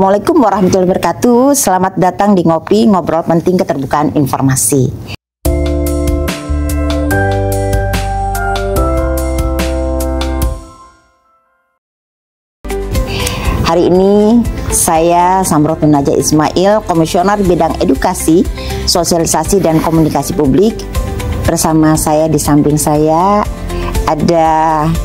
Assalamualaikum warahmatullahi wabarakatuh. Selamat datang di Ngopi, ngobrol penting keterbukaan informasi. Hari ini saya Samrotuun Najah Ismail, Komisioner Bidang Edukasi, Sosialisasi dan Komunikasi Publik. Bersama saya di samping saya ada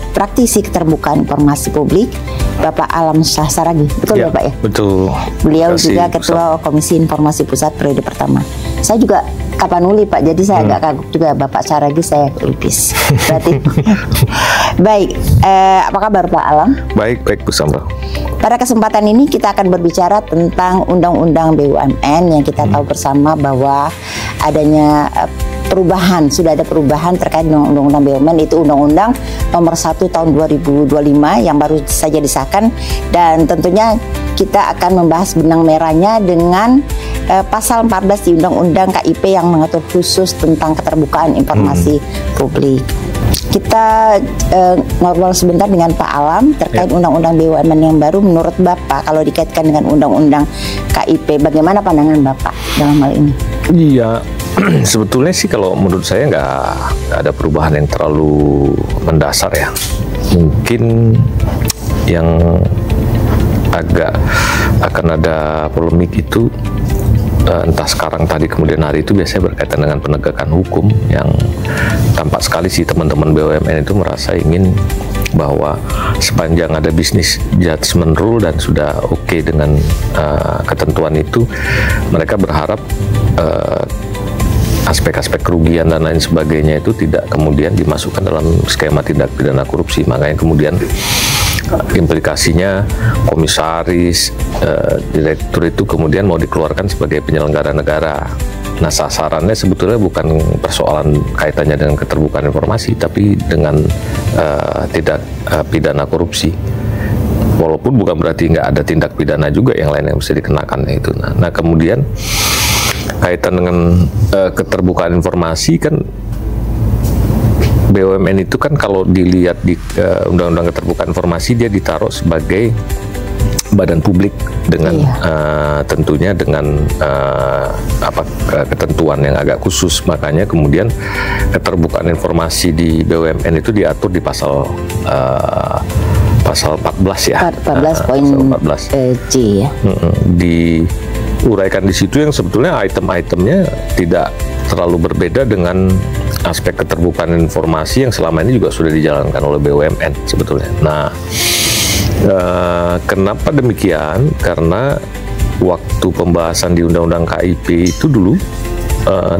praktisi keterbukaan informasi publik, Bapak Alam Syah Saragih. Betul ya, Pak ya? Betul. Beliau juga Ketua Komisi Informasi Pusat periode pertama. Saya juga Kapanuli, Pak, jadi saya agak kagum juga. Bapak Saragih saya lupis. Berarti baik, apa kabar Pak Alam? Baik Bu Samro. Pada kesempatan ini kita akan berbicara tentang Undang-Undang BUMN yang kita tahu bersama bahwa adanya perubahan, sudah ada perubahan terkait dengan Undang-Undang BUMN, itu Undang-Undang Nomor 1 Tahun 2025 yang baru saja disahkan, dan tentunya kita akan membahas benang merahnya dengan pasal 14 di Undang-Undang KIP yang mengatur khusus tentang keterbukaan informasi publik. Kita ngobrol sebentar dengan Pak Alam terkait Undang-Undang BUMN yang baru. Menurut Bapak, kalau dikaitkan dengan Undang-Undang KIP, bagaimana pandangan Bapak dalam hal ini? Iya, sebetulnya sih kalau menurut saya nggak ada perubahan yang terlalu mendasar ya. Mungkin yang agak akan ada polemik itu entah sekarang, tadi, kemudian hari itu biasanya berkaitan dengan penegakan hukum, yang tampak sekali sih teman-teman BUMN itu merasa ingin bahwa sepanjang ada bisnis judgment rule dan sudah oke dengan ketentuan itu, mereka berharap aspek-aspek kerugian dan lain sebagainya itu tidak kemudian dimasukkan dalam skema tindak pidana korupsi. Makanya kemudian implikasinya komisaris, direktur itu kemudian mau dikeluarkan sebagai penyelenggara negara. Nah, sasarannya sebetulnya bukan persoalan kaitannya dengan keterbukaan informasi, tapi dengan tindak pidana korupsi. Walaupun bukan berarti nggak ada tindak pidana juga yang lain yang bisa dikenakan itu. Nah kemudian kaitan dengan keterbukaan informasi kan, BUMN itu kan kalau dilihat di Undang-Undang Keterbukaan Informasi, dia ditaruh sebagai badan publik dengan tentunya dengan ketentuan yang agak khusus. Makanya kemudian keterbukaan informasi di BUMN itu diatur di pasal 14 ya. 14 C ya. Diuraikan di situ yang sebetulnya item-itemnya tidak terlalu berbeda dengan aspek keterbukaan informasi yang selama ini juga sudah dijalankan oleh BUMN sebetulnya. Nah, kenapa demikian? Karena waktu pembahasan di Undang-Undang KIP itu dulu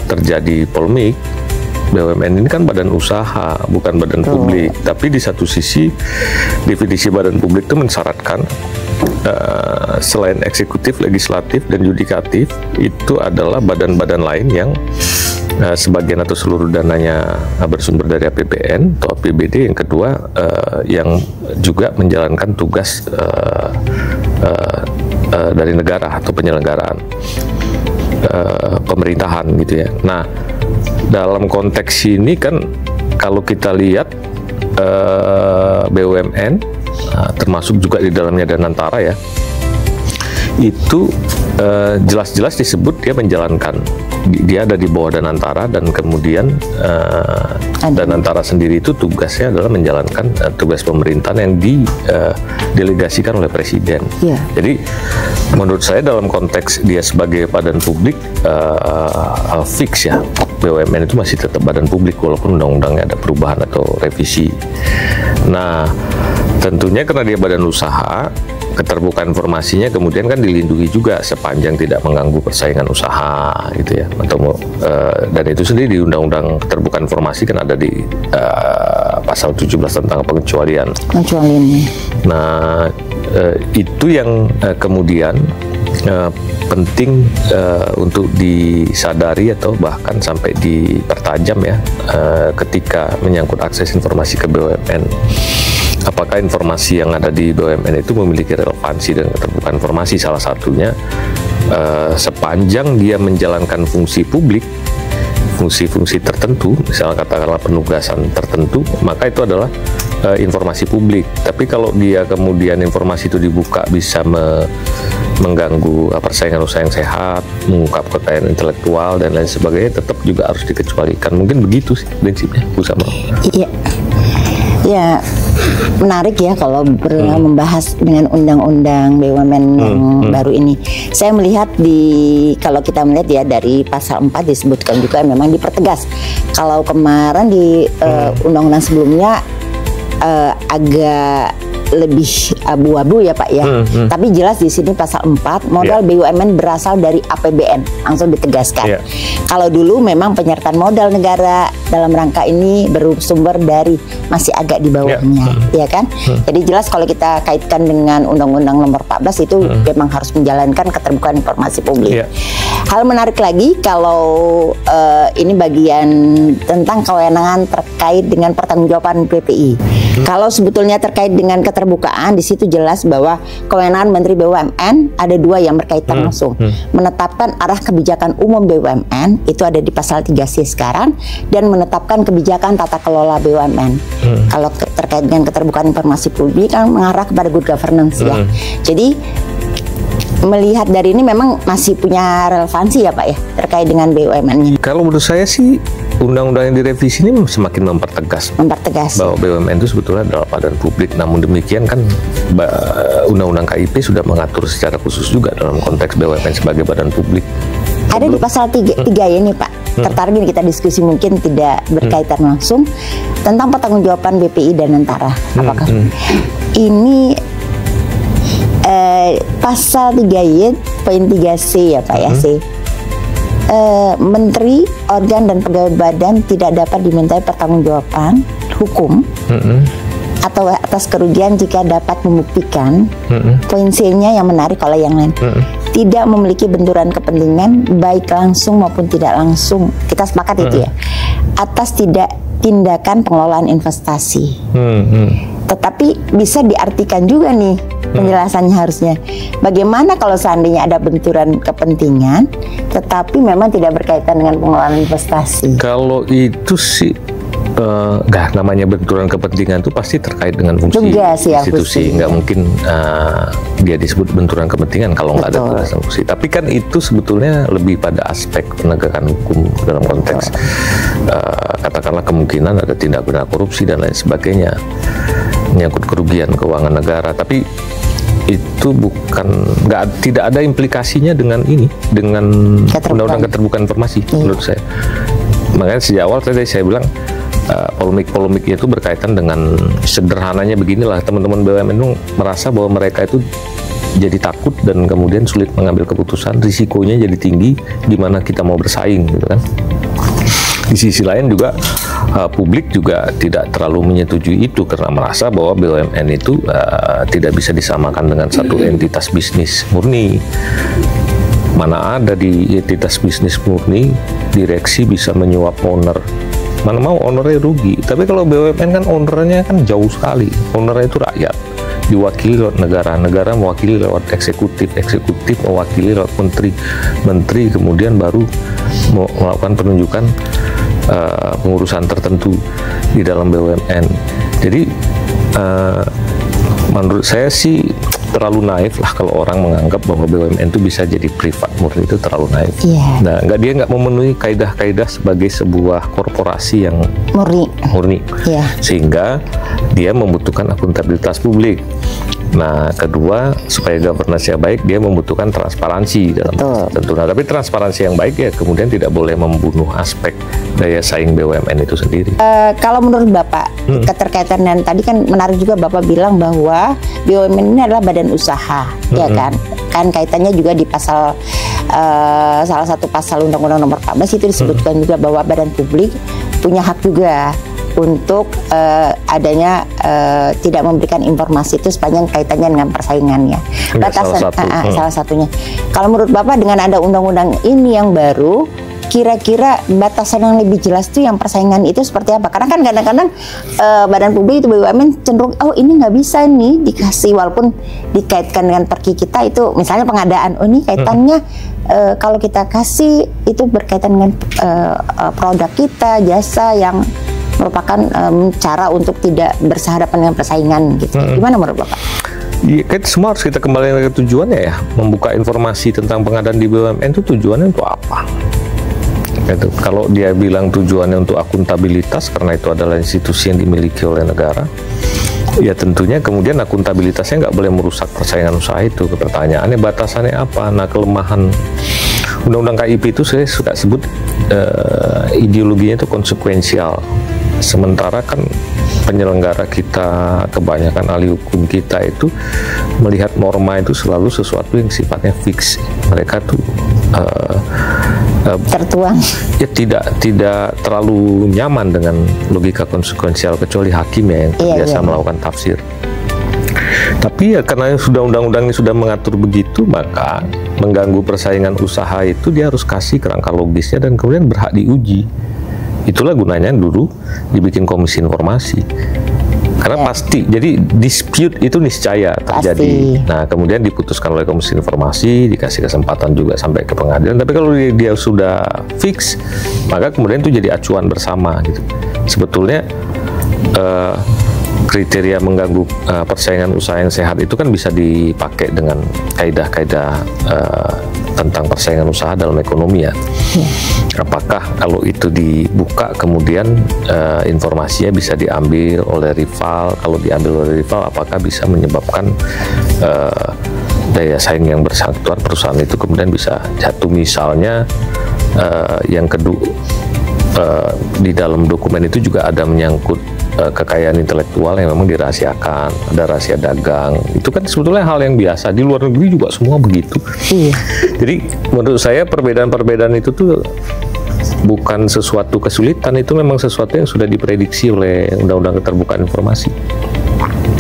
terjadi polemik. BUMN ini kan badan usaha, bukan badan publik. Tapi di satu sisi definisi badan publik itu mensyaratkan selain eksekutif, legislatif, dan yudikatif, itu adalah badan-badan lain yang sebagian atau seluruh dananya bersumber dari APBN atau APBD. Yang kedua, yang juga menjalankan tugas dari negara atau penyelenggaraan pemerintahan gitu ya. Nah, dalam konteks ini kan kalau kita lihat BUMN termasuk juga di dalamnya Danantara ya, itu jelas-jelas disebut dia menjalankan, dia ada di bawah Danantara, dan kemudian Danantara sendiri itu tugasnya adalah menjalankan tugas pemerintahan yang didelegasikan oleh Presiden. Jadi menurut saya dalam konteks dia sebagai badan publik fix ya, BUMN itu masih tetap badan publik walaupun undang-undangnya ada perubahan atau revisi. Nah, tentunya karena dia badan usaha, keterbukaan informasinya kemudian kan dilindungi juga sepanjang tidak mengganggu persaingan usaha gitu ya, atau dan itu sendiri di Undang-Undang Keterbukaan Informasi kan ada di pasal 17 tentang pengecualian. Nah, itu yang kemudian penting untuk disadari atau bahkan sampai dipertajam ya, ketika menyangkut akses informasi ke BUMN. Apakah informasi yang ada di BUMN itu memiliki relevansi dan keterbukaan informasi? Salah satunya sepanjang dia menjalankan fungsi publik, fungsi-fungsi tertentu, misalnya katakanlah penugasan tertentu, maka itu adalah informasi publik. Tapi kalau dia kemudian informasi itu dibuka bisa mengganggu persaingan usaha yang sehat, mengungkap kekayaan intelektual dan lain sebagainya, tetap juga harus dikecualikan. Mungkin begitu sih prinsipnya, Bu Samro. Iya. Ya, menarik ya kalau membahas dengan undang-undang BUMN yang baru ini. Saya melihat kalau kita melihat ya dari pasal 4 disebutkan juga memang dipertegas. Kalau kemarin di undang-undang sebelumnya agak lebih abu-abu ya Pak ya. Tapi jelas di sini pasal 4 modal BUMN berasal dari APBN, langsung ditegaskan. Kalau dulu memang penyertaan modal negara dalam rangka ini bersumber dari masih agak di bawahnya, ya kan? Jadi jelas kalau kita kaitkan dengan Undang-Undang Nomor 14 itu memang harus menjalankan keterbukaan informasi publik. Hal menarik lagi kalau ini bagian tentang kewenangan terkait dengan pertanggungjawaban PPI. Kalau sebetulnya terkait dengan keterbukaan, di situ jelas bahwa kewenangan Menteri BUMN ada dua yang berkaitan langsung. Menetapkan arah kebijakan umum BUMN, itu ada di pasal 3C sekarang, dan menetapkan kebijakan tata kelola BUMN. Kalau terkait dengan keterbukaan informasi publik kan mengarah kepada good governance ya. Jadi melihat dari ini memang masih punya relevansi ya Pak ya terkait dengan BUMN-nya. Kalau menurut saya sih undang-undang yang direvisi ini semakin mempertegas bahwa BUMN itu sebetulnya adalah badan publik. Namun demikian kan undang-undang KIP sudah mengatur secara khusus juga dalam konteks BUMN sebagai badan publik. Ada di pasal 3 ya nih Pak. Tertarik ini kita diskusi mungkin tidak berkaitan langsung tentang pertanggungjawaban BPI dan Antara. Apakah ini pasal 3Y poin 3C ya Pak ya C. Menteri, organ dan pegawai badan tidak dapat dimintai pertanggungjawaban hukum atau atas kerugian jika dapat membuktikan. Poin C-nya yang menarik kalau yang lain. Tidak memiliki benturan kepentingan baik langsung maupun tidak langsung. Kita sepakat itu ya. Atas tindakan pengelolaan investasi. Tetapi bisa diartikan juga nih penjelasannya harusnya. Bagaimana kalau seandainya ada benturan kepentingan, tetapi memang tidak berkaitan dengan pengelolaan investasi? Kalau itu sih, namanya benturan kepentingan itu pasti terkait dengan fungsi institusi. Nggak mungkin dia disebut benturan kepentingan kalau nggak ada fungsi. Tapi kan itu sebetulnya lebih pada aspek penegakan hukum dalam konteks katakanlah kemungkinan ada tindak pidana korupsi dan lain sebagainya, menyangkut kerugian keuangan negara. Tapi itu tidak ada implikasinya dengan undang-undang keterbukaan informasi menurut saya. Makanya sejak awal tadi saya bilang polemik-polemik itu berkaitan dengan sederhananya beginilah, teman-teman BUMN itu merasa bahwa mereka itu jadi takut dan kemudian sulit mengambil keputusan, risikonya jadi tinggi di mana kita mau bersaing gitu kan. Di sisi lain juga publik juga tidak terlalu menyetujui itu karena merasa bahwa BUMN itu tidak bisa disamakan dengan satu entitas bisnis murni. Mana ada di entitas bisnis murni direksi bisa menyuap owner, mana mau ownernya rugi. Tapi kalau BUMN kan ownernya kan jauh sekali, ownernya itu rakyat, diwakili lewat negara mewakili lewat eksekutif mewakili lewat menteri kemudian baru melakukan penunjukan pengurusan tertentu di dalam BUMN. Jadi menurut saya sih terlalu naif lah kalau orang menganggap bahwa BUMN itu bisa jadi privat murni, itu terlalu naif. Nah, dia nggak memenuhi kaidah-kaidah sebagai sebuah korporasi yang murni. Sehingga dia membutuhkan akuntabilitas publik. Nah, kedua, supaya governance-nya baik, dia membutuhkan transparansi dalam tentu. Nah, tapi transparansi yang baik ya kemudian tidak boleh membunuh aspek daya saing BUMN itu sendiri. Kalau menurut Bapak, keterkaitan dan tadi kan menarik juga Bapak bilang bahwa BUMN ini adalah badan usaha, ya kan? Kan kaitannya juga di pasal salah satu pasal Undang-Undang Nomor 14 itu disebutkan juga bahwa badan publik punya hak juga untuk adanya tidak memberikan informasi itu sepanjang kaitannya dengan persaingannya. Batasan salah satunya. Kalau menurut Bapak dengan ada undang-undang ini yang baru, kira-kira batasan yang lebih jelas itu yang persaingan itu seperti apa? Karena kan kadang-kadang badan publik itu BUMN cenderung ini nggak bisa nih dikasih, walaupun dikaitkan dengan perki kita itu misalnya pengadaan, ini kaitannya kalau kita kasih itu berkaitan dengan produk kita, jasa yang merupakan cara untuk tidak bersehadapan dengan persaingan gitu. Gimana menurut Bapak? Ya, kan semua harus kita kembali ke tujuannya ya. Membuka informasi tentang pengadaan di BUMN itu tujuannya untuk apa? Gitu. Kalau dia bilang tujuannya untuk akuntabilitas karena itu adalah institusi yang dimiliki oleh negara, ya tentunya kemudian akuntabilitasnya nggak boleh merusak persaingan usaha itu. Pertanyaannya batasannya apa? Nah, kelemahan Undang-Undang KIP itu saya suka sebut ideologinya itu konsekuensial. Sementara kan penyelenggara kita, kebanyakan ahli hukum kita itu melihat norma itu selalu sesuatu yang sifatnya fix. Mereka tuh tertuang. Ya tidak terlalu nyaman dengan logika konsekuensial kecuali hakim ya yang biasa melakukan tafsir. Tapi ya karena sudah undang-undangnya sudah mengatur begitu, maka mengganggu persaingan usaha itu dia harus kasih kerangka logisnya dan kemudian berhak diuji. Itulah gunanya dulu dibikin komisi informasi. Karena pasti, jadi dispute itu niscaya terjadi. Nah, kemudian diputuskan oleh komisi informasi, dikasih kesempatan juga sampai ke pengadilan. Tapi kalau dia sudah fix, maka kemudian itu jadi acuan bersama gitu. Sebetulnya kriteria mengganggu persaingan usaha yang sehat itu kan bisa dipakai dengan kaidah-kaidah tentang persaingan usaha dalam ekonomi ya. Apakah kalau itu dibuka kemudian informasinya bisa diambil oleh rival? Kalau diambil oleh rival, apakah bisa menyebabkan daya saing yang bersangkutan perusahaan itu kemudian bisa jatuh? Misalnya yang kedua, di dalam dokumen itu juga ada menyangkut kekayaan intelektual yang memang dirahasiakan, ada rahasia dagang. Itu kan sebetulnya hal yang biasa, di luar negeri juga semua begitu. Jadi menurut saya perbedaan-perbedaan itu tuh bukan sesuatu kesulitan, itu memang sesuatu yang sudah diprediksi oleh Undang-Undang Keterbukaan Informasi.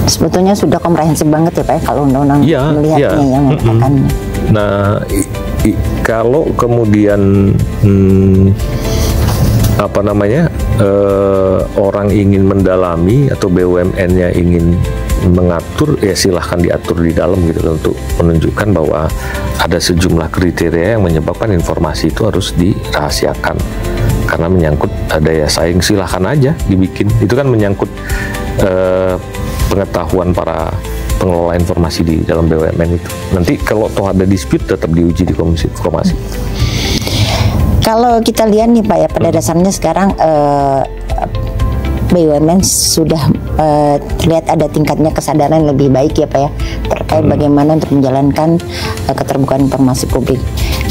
Sebetulnya sudah komprehensif banget ya Pak, kalau undang-undang melihatnya yang mengatakannya. Nah, kalau kemudian orang ingin mendalami atau BUMN-nya ingin mengatur, ya silahkan diatur di dalam gitu untuk menunjukkan bahwa ada sejumlah kriteria yang menyebabkan informasi itu harus dirahasiakan karena menyangkut daya saing. Silahkan aja dibikin, itu kan menyangkut pengetahuan para pengelola informasi di dalam BUMN itu. Nanti kalau toh ada dispute tetap diuji di komisi informasi. Kalau kita lihat nih Pak ya, pada dasarnya sekarang BUMN sudah terlihat ada tingkatnya kesadaran lebih baik ya Pak ya, terkait bagaimana untuk menjalankan keterbukaan informasi publik.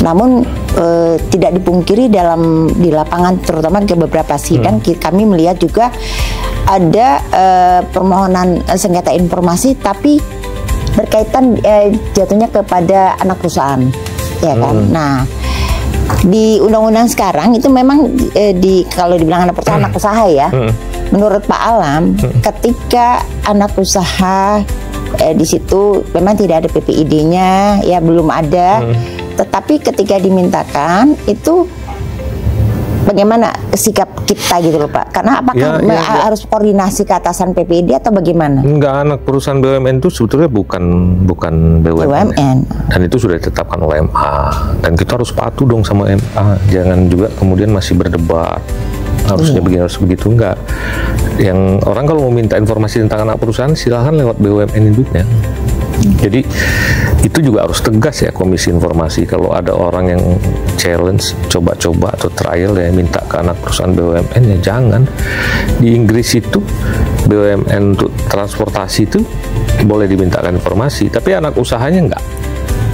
Namun tidak dipungkiri di lapangan, terutama ke beberapa sidang kami melihat juga ada permohonan sengketa informasi tapi berkaitan jatuhnya kepada anak perusahaan, ya kan? Nah, di undang-undang sekarang itu memang kalau dibilang anak usaha ya, menurut Pak Alam, ketika anak usaha di situ memang tidak ada PPID-nya, ya belum ada, tetapi ketika dimintakan itu bagaimana sikap kita gitu loh Pak? Karena apakah harus koordinasi ke atasan PPID atau bagaimana? Enggak, anak perusahaan BUMN itu sebetulnya bukan BUMN. Dan itu sudah ditetapkan oleh MA. Dan kita harus patuh dong sama MA. Jangan juga kemudian masih berdebat. Harusnya begini, harus begitu. Enggak. Yang orang kalau mau minta informasi tentang anak perusahaan silahkan lewat BUMN induknya. Jadi itu juga harus tegas ya komisi informasi. Kalau ada orang yang challenge, coba-coba atau trial ya minta ke anak perusahaan BUMN, ya jangan. Di Inggris itu BUMN untuk transportasi itu boleh dimintakan informasi, tapi anak usahanya enggak.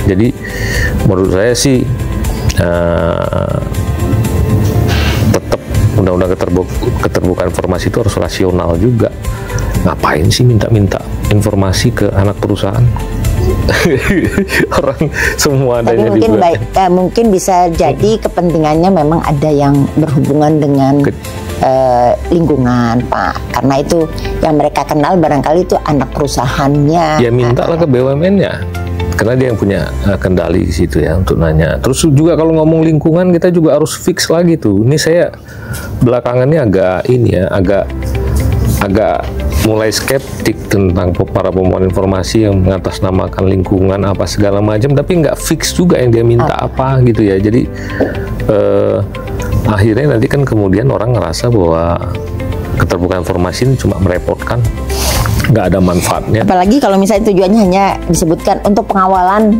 Jadi menurut saya sih tetap Undang-Undang Keterbukaan Informasi itu harus rasional juga. Ngapain sih minta-minta informasi ke anak perusahaan? Orang semua adanya mungkin mungkin bisa jadi kepentingannya memang ada yang berhubungan dengan lingkungan Pak, karena itu yang mereka kenal barangkali itu anak perusahaannya. Ya mintalah ke BUMN-nya, karena dia yang punya kendali di situ ya untuk nanya. Terus juga kalau ngomong lingkungan kita juga harus fix lagi tuh. Ini saya belakangan ini agak mulai skeptik tentang para pemohon informasi yang mengatasnamakan lingkungan apa segala macam, tapi nggak fix juga yang dia minta apa gitu ya. Jadi akhirnya nanti kan kemudian orang ngerasa bahwa keterbukaan informasi ini cuma merepotkan. nggak ada manfaatnya. Apalagi kalau misalnya tujuannya hanya disebutkan untuk pengawalan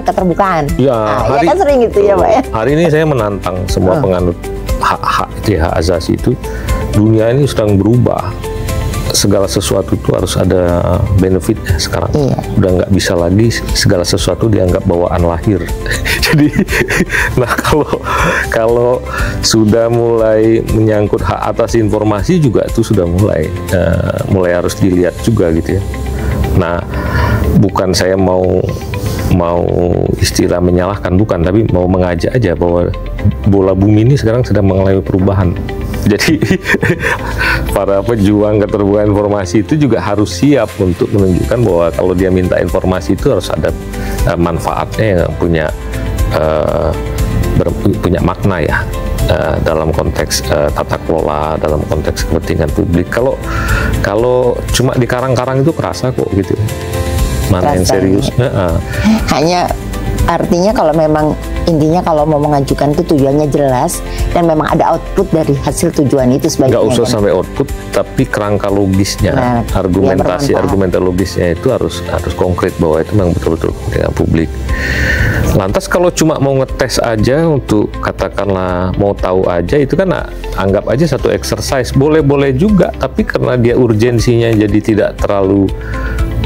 keterbukaan. Ya, ya kan sering gitu ya Pak ya. Hari ini saya menantang semua penganut hak asasi itu, dunia ini sedang berubah. Segala sesuatu itu harus ada benefitnya sekarang. Udah nggak bisa lagi segala sesuatu dianggap bawaan lahir. Jadi, nah kalau sudah mulai menyangkut hak atas informasi juga itu sudah mulai harus dilihat juga gitu ya. Nah, bukan saya mau istilah menyalahkan, bukan, tapi mau mengajak aja bahwa bola bumi ini sekarang sedang mengalami perubahan. Jadi para pejuang keterbukaan informasi itu juga harus siap untuk menunjukkan bahwa kalau dia minta informasi itu harus ada manfaatnya yang punya makna ya, dalam konteks tata kelola, dalam konteks kepentingan publik. Kalau cuma di karang-karang itu kerasa kok gitu. Mana yang serius? Hanya artinya kalau memang intinya kalau mau mengajukan itu tujuannya jelas dan memang ada output dari hasil tujuan itu sebaiknya. Nggak usah sampai output, tapi kerangka logisnya, argumentasi logisnya itu harus konkret bahwa itu memang betul-betul kepentingan publik. Lantas kalau cuma mau ngetes aja untuk katakanlah mau tahu aja, itu kan anggap aja satu exercise, boleh-boleh juga, tapi karena dia urgensinya jadi tidak terlalu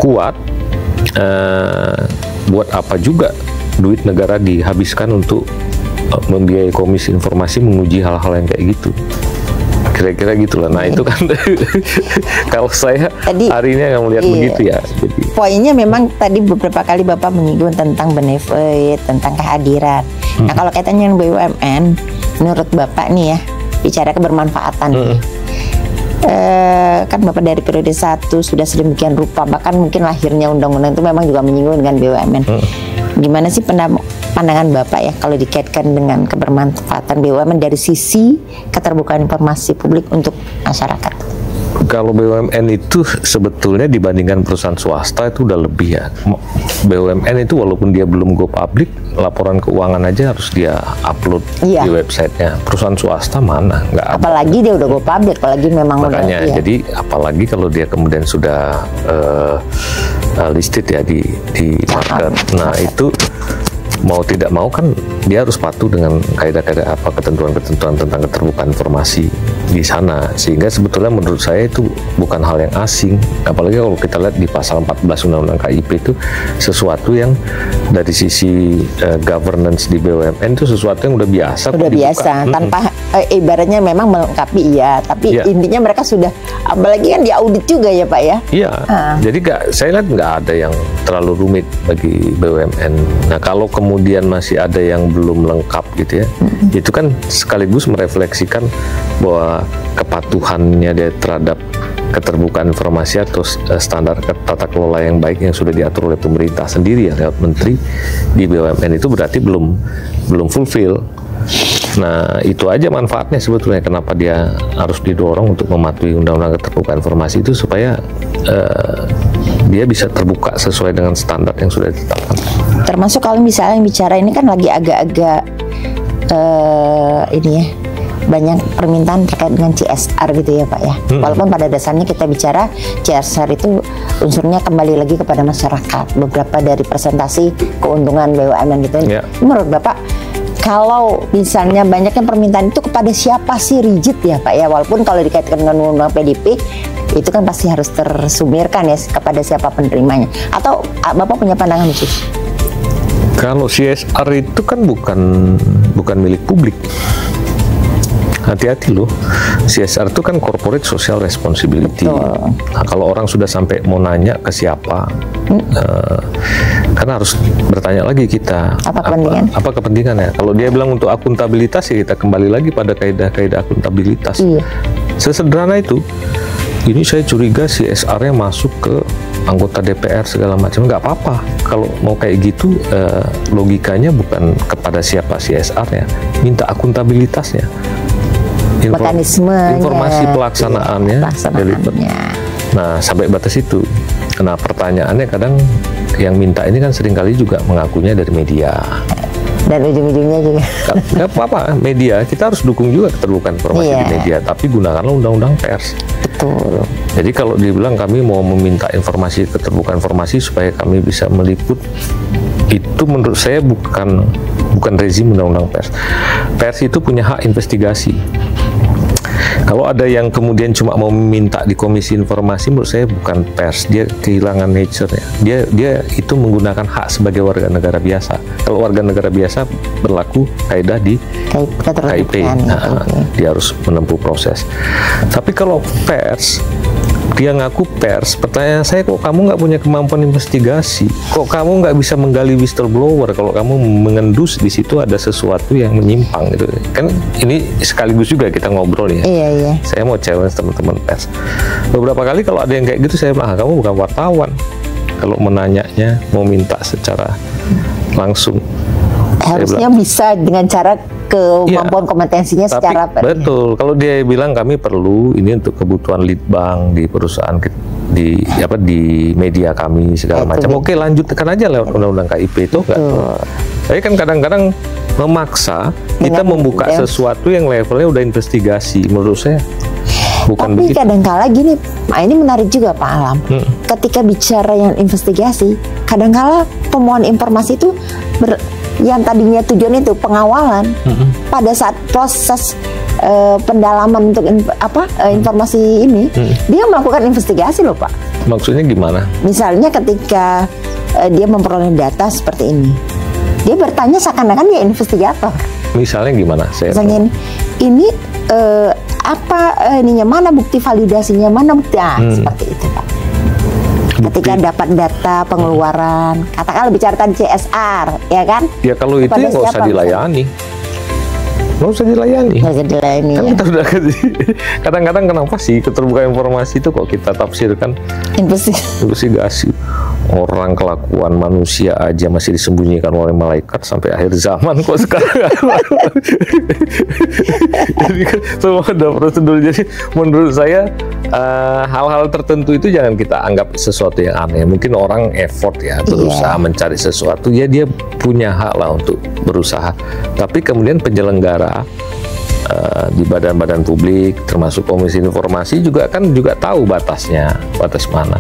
kuat, buat apa juga duit negara dihabiskan untuk membiayai komisi informasi menguji hal-hal yang kayak gitu, kira-kira gitulah. Nah itu kan kalau saya hari ini nggak melihat begitu ya. Jadi poinnya memang tadi beberapa kali Bapak menyinggung tentang benefit, tentang kehadiran. Nah kalau kaitannya dengan BUMN, menurut Bapak nih ya, bicara kebermanfaatan. Kan Bapak dari periode 1 sudah sedemikian rupa, bahkan mungkin lahirnya undang-undang itu memang juga menyinggung dengan BUMN. Gimana sih pandangan Bapak ya kalau dikaitkan dengan kebermanfaatan BUMN dari sisi keterbukaan informasi publik untuk masyarakat? Kalau BUMN itu sebetulnya dibandingkan perusahaan swasta itu udah lebih ya. BUMN itu walaupun dia belum go public, laporan keuangan aja harus dia upload di websitenya. Perusahaan swasta mana? Nggak ada. Apalagi dia udah go public, apalagi memang makanya udah, jadi apalagi kalau dia kemudian sudah listed ya di market. Nah itu mau tidak mau kan dia harus patuh dengan kaidah-kaidah ketentuan-ketentuan tentang keterbukaan informasi di sana, sehingga sebetulnya menurut saya itu bukan hal yang asing, apalagi kalau kita lihat di pasal 14 Undang-Undang KIP itu sesuatu yang dari sisi governance di BUMN itu sesuatu yang udah biasa tanpa ibaratnya memang melengkapi tapi intinya mereka sudah, apalagi kan diaudit juga ya Pak ya. Jadi saya lihat nggak ada yang terlalu rumit bagi BUMN. Nah kalau kemudian masih ada yang belum lengkap gitu ya, itu kan sekaligus merefleksikan bahwa kepatuhannya dia terhadap keterbukaan informasi atau standar tata kelola yang baik yang sudah diatur oleh pemerintah sendiri ya lewat menteri di BUMN itu berarti belum fulfill. Nah itu aja manfaatnya sebetulnya, kenapa dia harus didorong untuk mematuhi undang-undang keterbukaan informasi itu supaya dia bisa terbuka sesuai dengan standar yang sudah ditetapkan. Termasuk kalau misalnya yang bicara ini kan lagi agak-agak ini ya, banyak permintaan terkait dengan CSR gitu ya Pak ya. Walaupun pada dasarnya kita bicara CSR itu unsurnya kembali lagi kepada masyarakat. Beberapa dari presentasi keuntungan BUMN gitu. Menurut Bapak, kalau misalnya banyaknya permintaan itu kepada siapa sih rigid ya Pak ya? Walaupun kalau dikaitkan dengan undang PDP itu kan pasti harus tersumirkan ya kepada siapa penerimanya. Atau Bapak punya pandangan khusus? Kalau CSR itu kan bukan milik publik. Hati-hati loh, CSR itu kan corporate social responsibility. Nah, kalau orang sudah sampai mau nanya ke siapa, karena harus bertanya lagi kita apa kepentingannya. Kalau dia bilang untuk akuntabilitas ya kita kembali lagi pada kaidah-kaidah akuntabilitas. Sesederhana itu. Ini saya curiga CSR-nya masuk ke anggota DPR segala macam, nggak apa-apa. Kalau mau kayak gitu, logikanya bukan kepada siapa CSR-nya, minta akuntabilitasnya, mekanismenya, informasi pelaksanaannya. Nah, sampai batas itu. Nah, pertanyaannya kadang yang minta ini kan seringkali juga mengakunya dari media. Dan ujung-ujungnya juga. Nggak apa-apa, media kita harus dukung juga keterbukaan informasi di media, tapi gunakanlah undang-undang pers. Betul. Jadi kalau dibilang kami mau meminta informasi, keterbukaan informasi supaya kami bisa meliput, itu menurut saya bukan rezim undang-undang pers. Pers itu punya hak investigasi. Kalau ada yang kemudian cuma mau meminta di komisi informasi, menurut saya bukan pers, dia kehilangan nature-nya. Dia itu menggunakan hak sebagai warga negara biasa. Kalau warga negara biasa berlaku kaidah di KIP, dia harus menempuh proses. Tapi kalau pers, dia ngaku pers, pertanyaan saya, kok kamu nggak punya kemampuan investigasi? Kok kamu nggak bisa menggali whistleblower kalau kamu mengendus di situ ada sesuatu yang menyimpang gitu? Kan ini sekaligus juga kita ngobrol ya. Iya. Saya mau challenge teman-teman pers. Beberapa kali kalau ada yang kayak gitu saya bilang, kamu bukan wartawan. Kalau menanyanya, mau minta secara langsung. Harusnya bisa dengan cara kemampuan kompetensinya secara betul. Kalau dia bilang kami perlu ini untuk kebutuhan litbang di perusahaan di media kami segala macam. Oke, lanjutkan aja lewat undang-undang KIP itu enggak. Tapi kan kadang-kadang memaksa kita membuka sesuatu yang levelnya udah investigasi. Menurut saya bukan begitu. Tapi kadang-kala gini, ini menarik juga Pak Alam. Ketika bicara yang investigasi, kadang-kala pemohon informasi itu yang tadinya tujuan itu pengawalan, pada saat proses pendalaman untuk informasi ini, dia melakukan investigasi loh Pak. Maksudnya gimana? Misalnya ketika dia memperoleh data seperti ini, dia bertanya seakan-akan dia investigator. Misalnya gimana? Misalnya ini ininya, mana bukti validasinya, mana bukti seperti itu Pak. Ketika dapat data pengeluaran, katakanlah bicara tadi CSR, ya kan? Ya kalau itu ya nggak usah dilayani. Nggak usah dilayani. Kan kita udah kadang-kadang kenapa sih keterbukaan informasi itu kok kita tafsirkan investigasi. Orang kelakuan manusia aja masih disembunyikan oleh malaikat sampai akhir zaman kok sekarang. Jadi kan semua ada prosedur. Jadi menurut saya hal-hal tertentu itu jangan kita anggap sesuatu yang aneh. Mungkin orang effort ya berusaha mencari sesuatu, ya dia punya hak lah untuk berusaha. Tapi kemudian penyelenggara di badan-badan publik termasuk Komisi Informasi juga tahu batasnya, batas mana.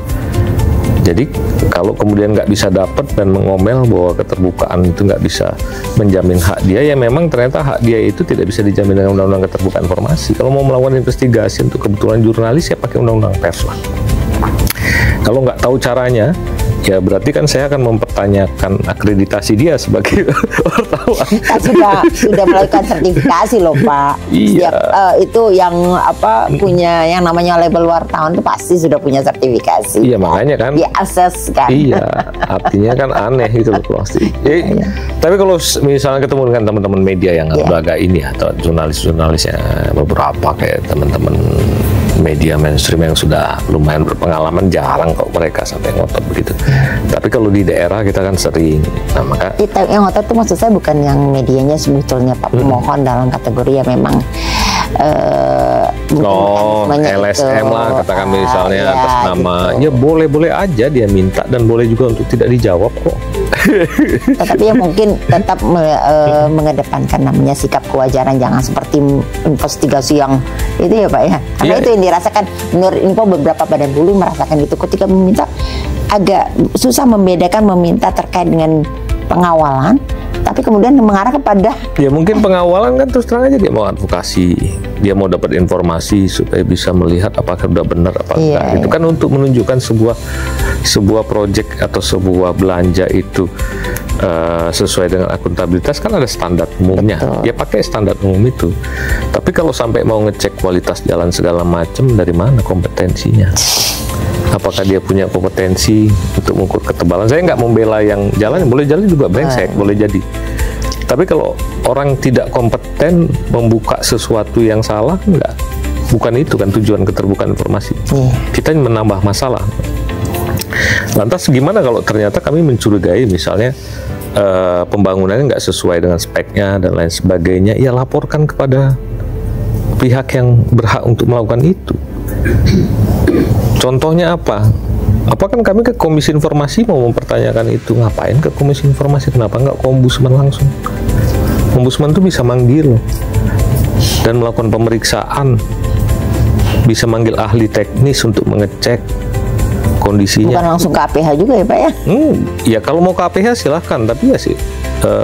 Jadi kalau kemudian nggak bisa dapat dan mengomel bahwa keterbukaan itu nggak bisa menjamin hak dia, ya memang ternyata hak dia itu tidak bisa dijamin dengan undang-undang keterbukaan informasi. Kalau mau melakukan investigasi untuk kebutuhan jurnalis ya pakai undang-undang pers lah. Kalau nggak tahu caranya, ya berarti kan saya akan mempertanyakan akreditasi dia sebagai wartawan. Sudah melakukan sertifikasi loh Pak. Iya. Itu yang punya yang namanya label wartawan itu pasti sudah punya sertifikasi. Iya makanya kan. Diakses kan. Iya, artinya kan aneh itu loh pasti. Tapi kalau misalnya ketemu dengan teman-teman media yang agak ini atau jurnalis-jurnalis yang beberapa kayak teman-teman media mainstream yang sudah lumayan berpengalaman, jarang kok mereka sampai ngotot begitu. Tapi kalau di daerah kita kan sering. Nah, maka yang ngotot itu maksud saya bukan yang medianya sebetulnya Pak, pemohon dalam kategori yang memang LSM lah katakan misalnya atas nama ya boleh-boleh aja dia minta dan boleh juga untuk tidak dijawab kok. Tetapi ya mungkin tetap mengedepankan namanya sikap kewajaran, jangan seperti investigasi yang itu ya Pak ya. Karena itu yang dirasakan menurut info beberapa badan dulu merasakan itu ketika meminta, agak susah membedakan meminta terkait dengan pengawalan tapi kemudian mengarah kepada ya mungkin pengawalan kan terus terang aja dia mau advokasi, dia mau dapat informasi supaya bisa melihat apakah sudah benar apa enggak. Itu kan untuk menunjukkan sebuah proyek atau sebuah belanja itu sesuai dengan akuntabilitas kan ada standar umumnya. Dia pakai standar umum itu. Tapi kalau sampai mau ngecek kualitas jalan segala macam, dari mana kompetensinya? Apakah dia punya kompetensi untuk mengukur ketebalan? Saya nggak membela yang jalan, boleh jalan juga brengsek, boleh jadi. Tapi kalau orang tidak kompeten membuka sesuatu yang salah, enggak. Bukan itu kan tujuan keterbukaan informasi. Kita menambah masalah. Lantas gimana kalau ternyata kami mencurigai misalnya pembangunannya nggak sesuai dengan speknya dan lain sebagainya? Ya laporkan kepada pihak yang berhak untuk melakukan itu. Contohnya apa? Kan kami ke Komisi Informasi mau mempertanyakan itu. Ngapain ke Komisi Informasi? Kenapa nggak ke Ombudsman langsung? Ombudsman itu bisa manggil dan melakukan pemeriksaan, bisa manggil ahli teknis untuk mengecek kondisinya. Bukan langsung ke APH juga ya Pak ya? Ya kalau mau ke APH silahkan, tapi ya sih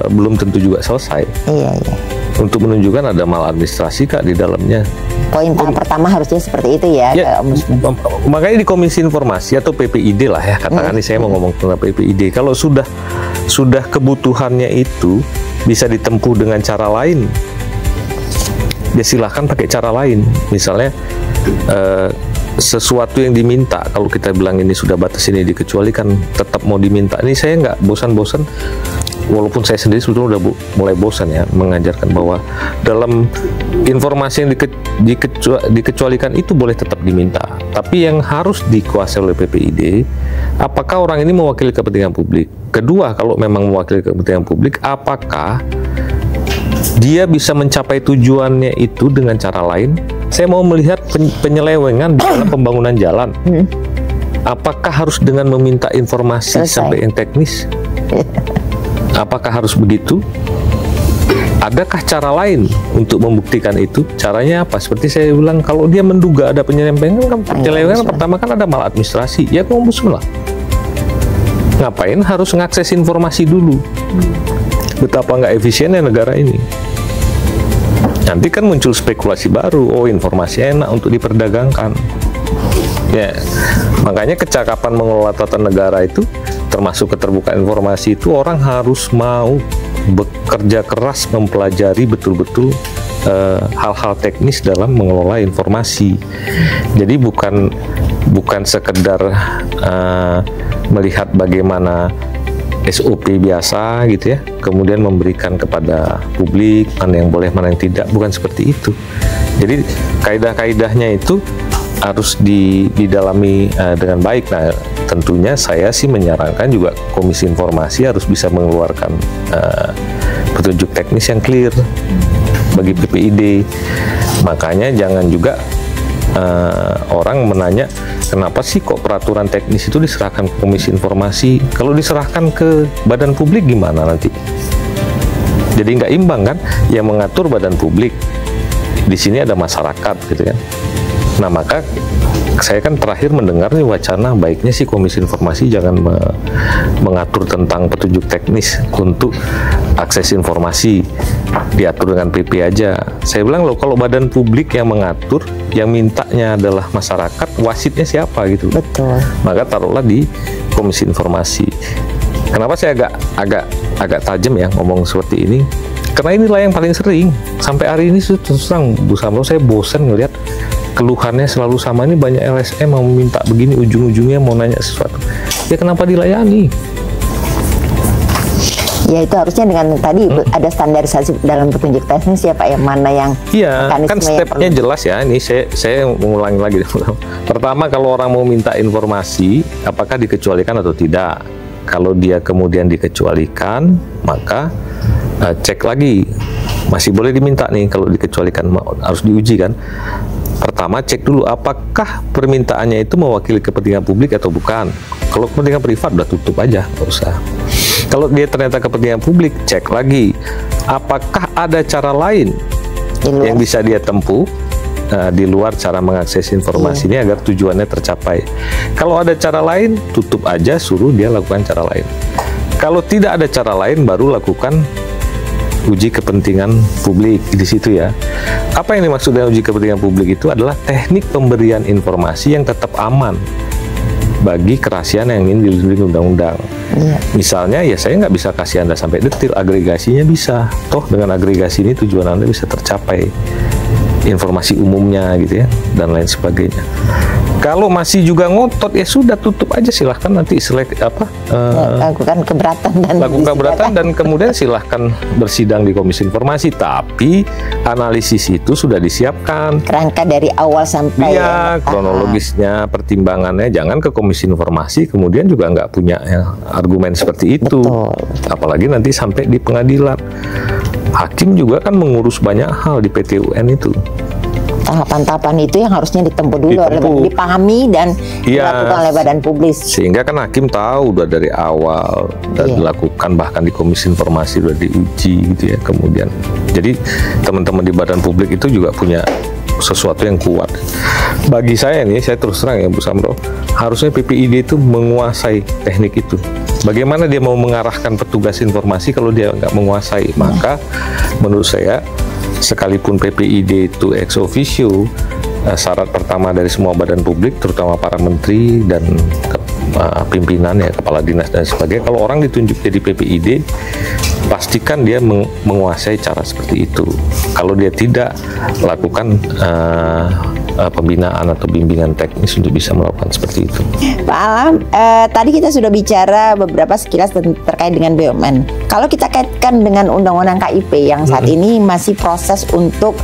belum tentu juga selesai. Iya. Untuk menunjukkan ada maladministrasi Kak di dalamnya. Poin tahap pertama harusnya seperti itu ya, Ya, Ombudsman. makanya di Komisi Informasi atau PPID lah ya, katakan nih saya mau ngomong tentang PPID. Kalau sudah kebutuhannya itu bisa ditempuh dengan cara lain, ya silahkan pakai cara lain. Misalnya sesuatu yang diminta, kalau kita bilang ini sudah batas ini dikecualikan, tetap mau diminta. Ini saya nggak bosan-bosan, walaupun saya sendiri sebetulnya udah mulai bosan ya mengajarkan bahwa dalam informasi yang dikecualikan itu boleh tetap diminta, tapi yang harus dikuasai oleh PPID, apakah orang ini mewakili kepentingan publik. Kedua, kalau memang mewakili kepentingan publik, apakah dia bisa mencapai tujuannya itu dengan cara lain. Saya mau melihat penyelewengan di dalam pembangunan jalan. Apakah harus dengan meminta informasi sampai yang teknis? Apakah harus begitu? Adakah cara lain untuk membuktikan itu? Caranya apa? Seperti saya bilang, kalau dia menduga ada penyelewengan, pertama kan ada maladministrasi. Ya ke Ombudsman lah. Ngapain harus ngakses informasi dulu? Betapa nggak efisiennya negara ini. Nanti kan muncul spekulasi baru, oh informasi enak untuk diperdagangkan. Ya, makanya kecakapan mengelola tata negara itu, termasuk keterbukaan informasi itu, orang harus mau bekerja keras mempelajari betul-betul hal-hal teknis dalam mengelola informasi. Jadi bukan sekedar melihat bagaimana SOP biasa gitu ya, kemudian memberikan kepada publik mana yang boleh, mana yang tidak, bukan seperti itu. Jadi kaidah-kaidahnya itu harus didalami dengan baik. Nah, tentunya saya sih menyarankan juga Komisi Informasi harus bisa mengeluarkan petunjuk teknis yang clear bagi PPID. Makanya jangan juga orang menanya, kenapa sih kok peraturan teknis itu diserahkan ke Komisi Informasi? Kalau diserahkan ke badan publik gimana nanti? Jadi nggak imbang kan? Yang mengatur badan publik, di sini ada masyarakat gitu kan. Nah maka saya kan terakhir mendengar nih wacana baiknya sih Komisi Informasi jangan mengatur tentang petunjuk teknis untuk akses informasi, diatur dengan PP aja. Saya bilang loh, kalau badan publik yang mengatur, yang mintanya adalah masyarakat, wasitnya siapa gitu. Betul. Maka taruhlah di Komisi Informasi. Kenapa saya agak tajam ya ngomong seperti ini? Karena inilah yang paling sering. Sampai hari ini terus terang Bu Samro, saya bosan ngelihat keluhannya selalu sama. Ini banyak LSM mau minta begini, ujung-ujungnya mau nanya sesuatu. Ya kenapa dilayani? Ya itu harusnya dengan tadi ada standarisasi dalam petunjuk teknis ya Pak, yang mana yang kan stepnya jelas ya. Ini saya mengulangi lagi. Pertama, kalau orang mau minta informasi, apakah dikecualikan atau tidak? Kalau dia kemudian dikecualikan, maka cek lagi, masih boleh diminta nih. Kalau dikecualikan harus diuji kan. Pertama, cek dulu apakah permintaannya itu mewakili kepentingan publik atau bukan. Kalau kepentingan privat udah tutup aja, nggak usah. Kalau dia ternyata kepentingan publik, cek lagi apakah ada cara lain yang bisa dia tempuh di luar cara mengakses informasi ini agar tujuannya tercapai. Kalau ada cara lain, tutup aja, suruh dia lakukan cara lain. Kalau tidak ada cara lain, baru lakukan uji kepentingan publik di situ ya. Apa yang dimaksud dengan uji kepentingan publik itu adalah teknik pemberian informasi yang tetap aman bagi kerahasiaan yang ingin dilindungi undang-undang. Misalnya ya saya nggak bisa kasih Anda sampai detail, agregasinya bisa. Toh dengan agregasi ini tujuan Anda bisa tercapai, informasi umumnya gitu ya, dan lain sebagainya. Kalau masih juga ngotot, ya sudah tutup aja, silahkan nanti lakukan keberatan dan kemudian silahkan bersidang di Komisi Informasi. Tapi analisis itu sudah disiapkan, kerangka dari awal sampai kronologisnya, pertimbangannya. Jangan ke Komisi Informasi kemudian juga nggak punya argumen seperti itu. Betul. Apalagi nanti sampai di pengadilan. Hakim juga kan mengurus banyak hal di PT UN itu. tahapan-tahapan itu yang harusnya ditempuh dulu, dipahami dan dilakukan oleh badan publik. Sehingga kan hakim tahu udah dari awal, udah dilakukan, bahkan di Komisi Informasi udah diuji gitu ya. Kemudian, jadi teman-teman di badan publik itu juga punya sesuatu yang kuat. Bagi saya nih, saya terus terang ya Bu Samro, harusnya PPID itu menguasai teknik itu. Bagaimana dia mau mengarahkan petugas informasi kalau dia nggak menguasai? Maka menurut saya, sekalipun PPID itu ex officio, syarat pertama dari semua badan publik, terutama para menteri dan pimpinan ya, kepala dinas dan sebagainya, kalau orang ditunjuk jadi PPID, pastikan dia menguasai cara seperti itu. Kalau dia tidak, lakukan pembinaan atau bimbingan teknis untuk bisa melakukan seperti itu. Pak Alam, tadi kita sudah bicara beberapa sekilas terkait dengan BUMN. Kalau kita kaitkan dengan Undang-Undang KIP yang saat ini masih proses untuk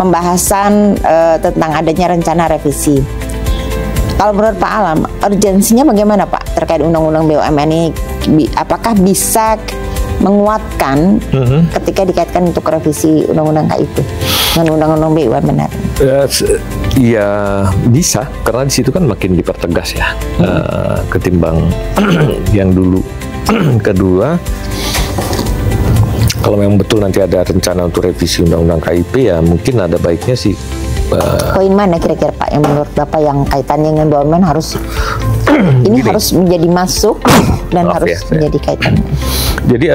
pembahasan tentang adanya rencana revisi. Kalau menurut Pak Alam, urgensinya bagaimana Pak terkait Undang-Undang BUMN ini? Apakah bisa menguatkan ketika dikaitkan untuk revisi Undang-Undang KIP dengan Undang-Undang BUMN? Ya bisa, karena di situ kan makin dipertegas ya, ketimbang yang dulu. Kedua, kalau memang betul nanti ada rencana untuk revisi Undang-Undang KIP, ya mungkin ada baiknya sih. Poin mana kira-kira Pak yang menurut Bapak yang kaitannya dengan BUMN harus ini gini, harus menjadi masuk dan harus menjadi kaitannya? Jadi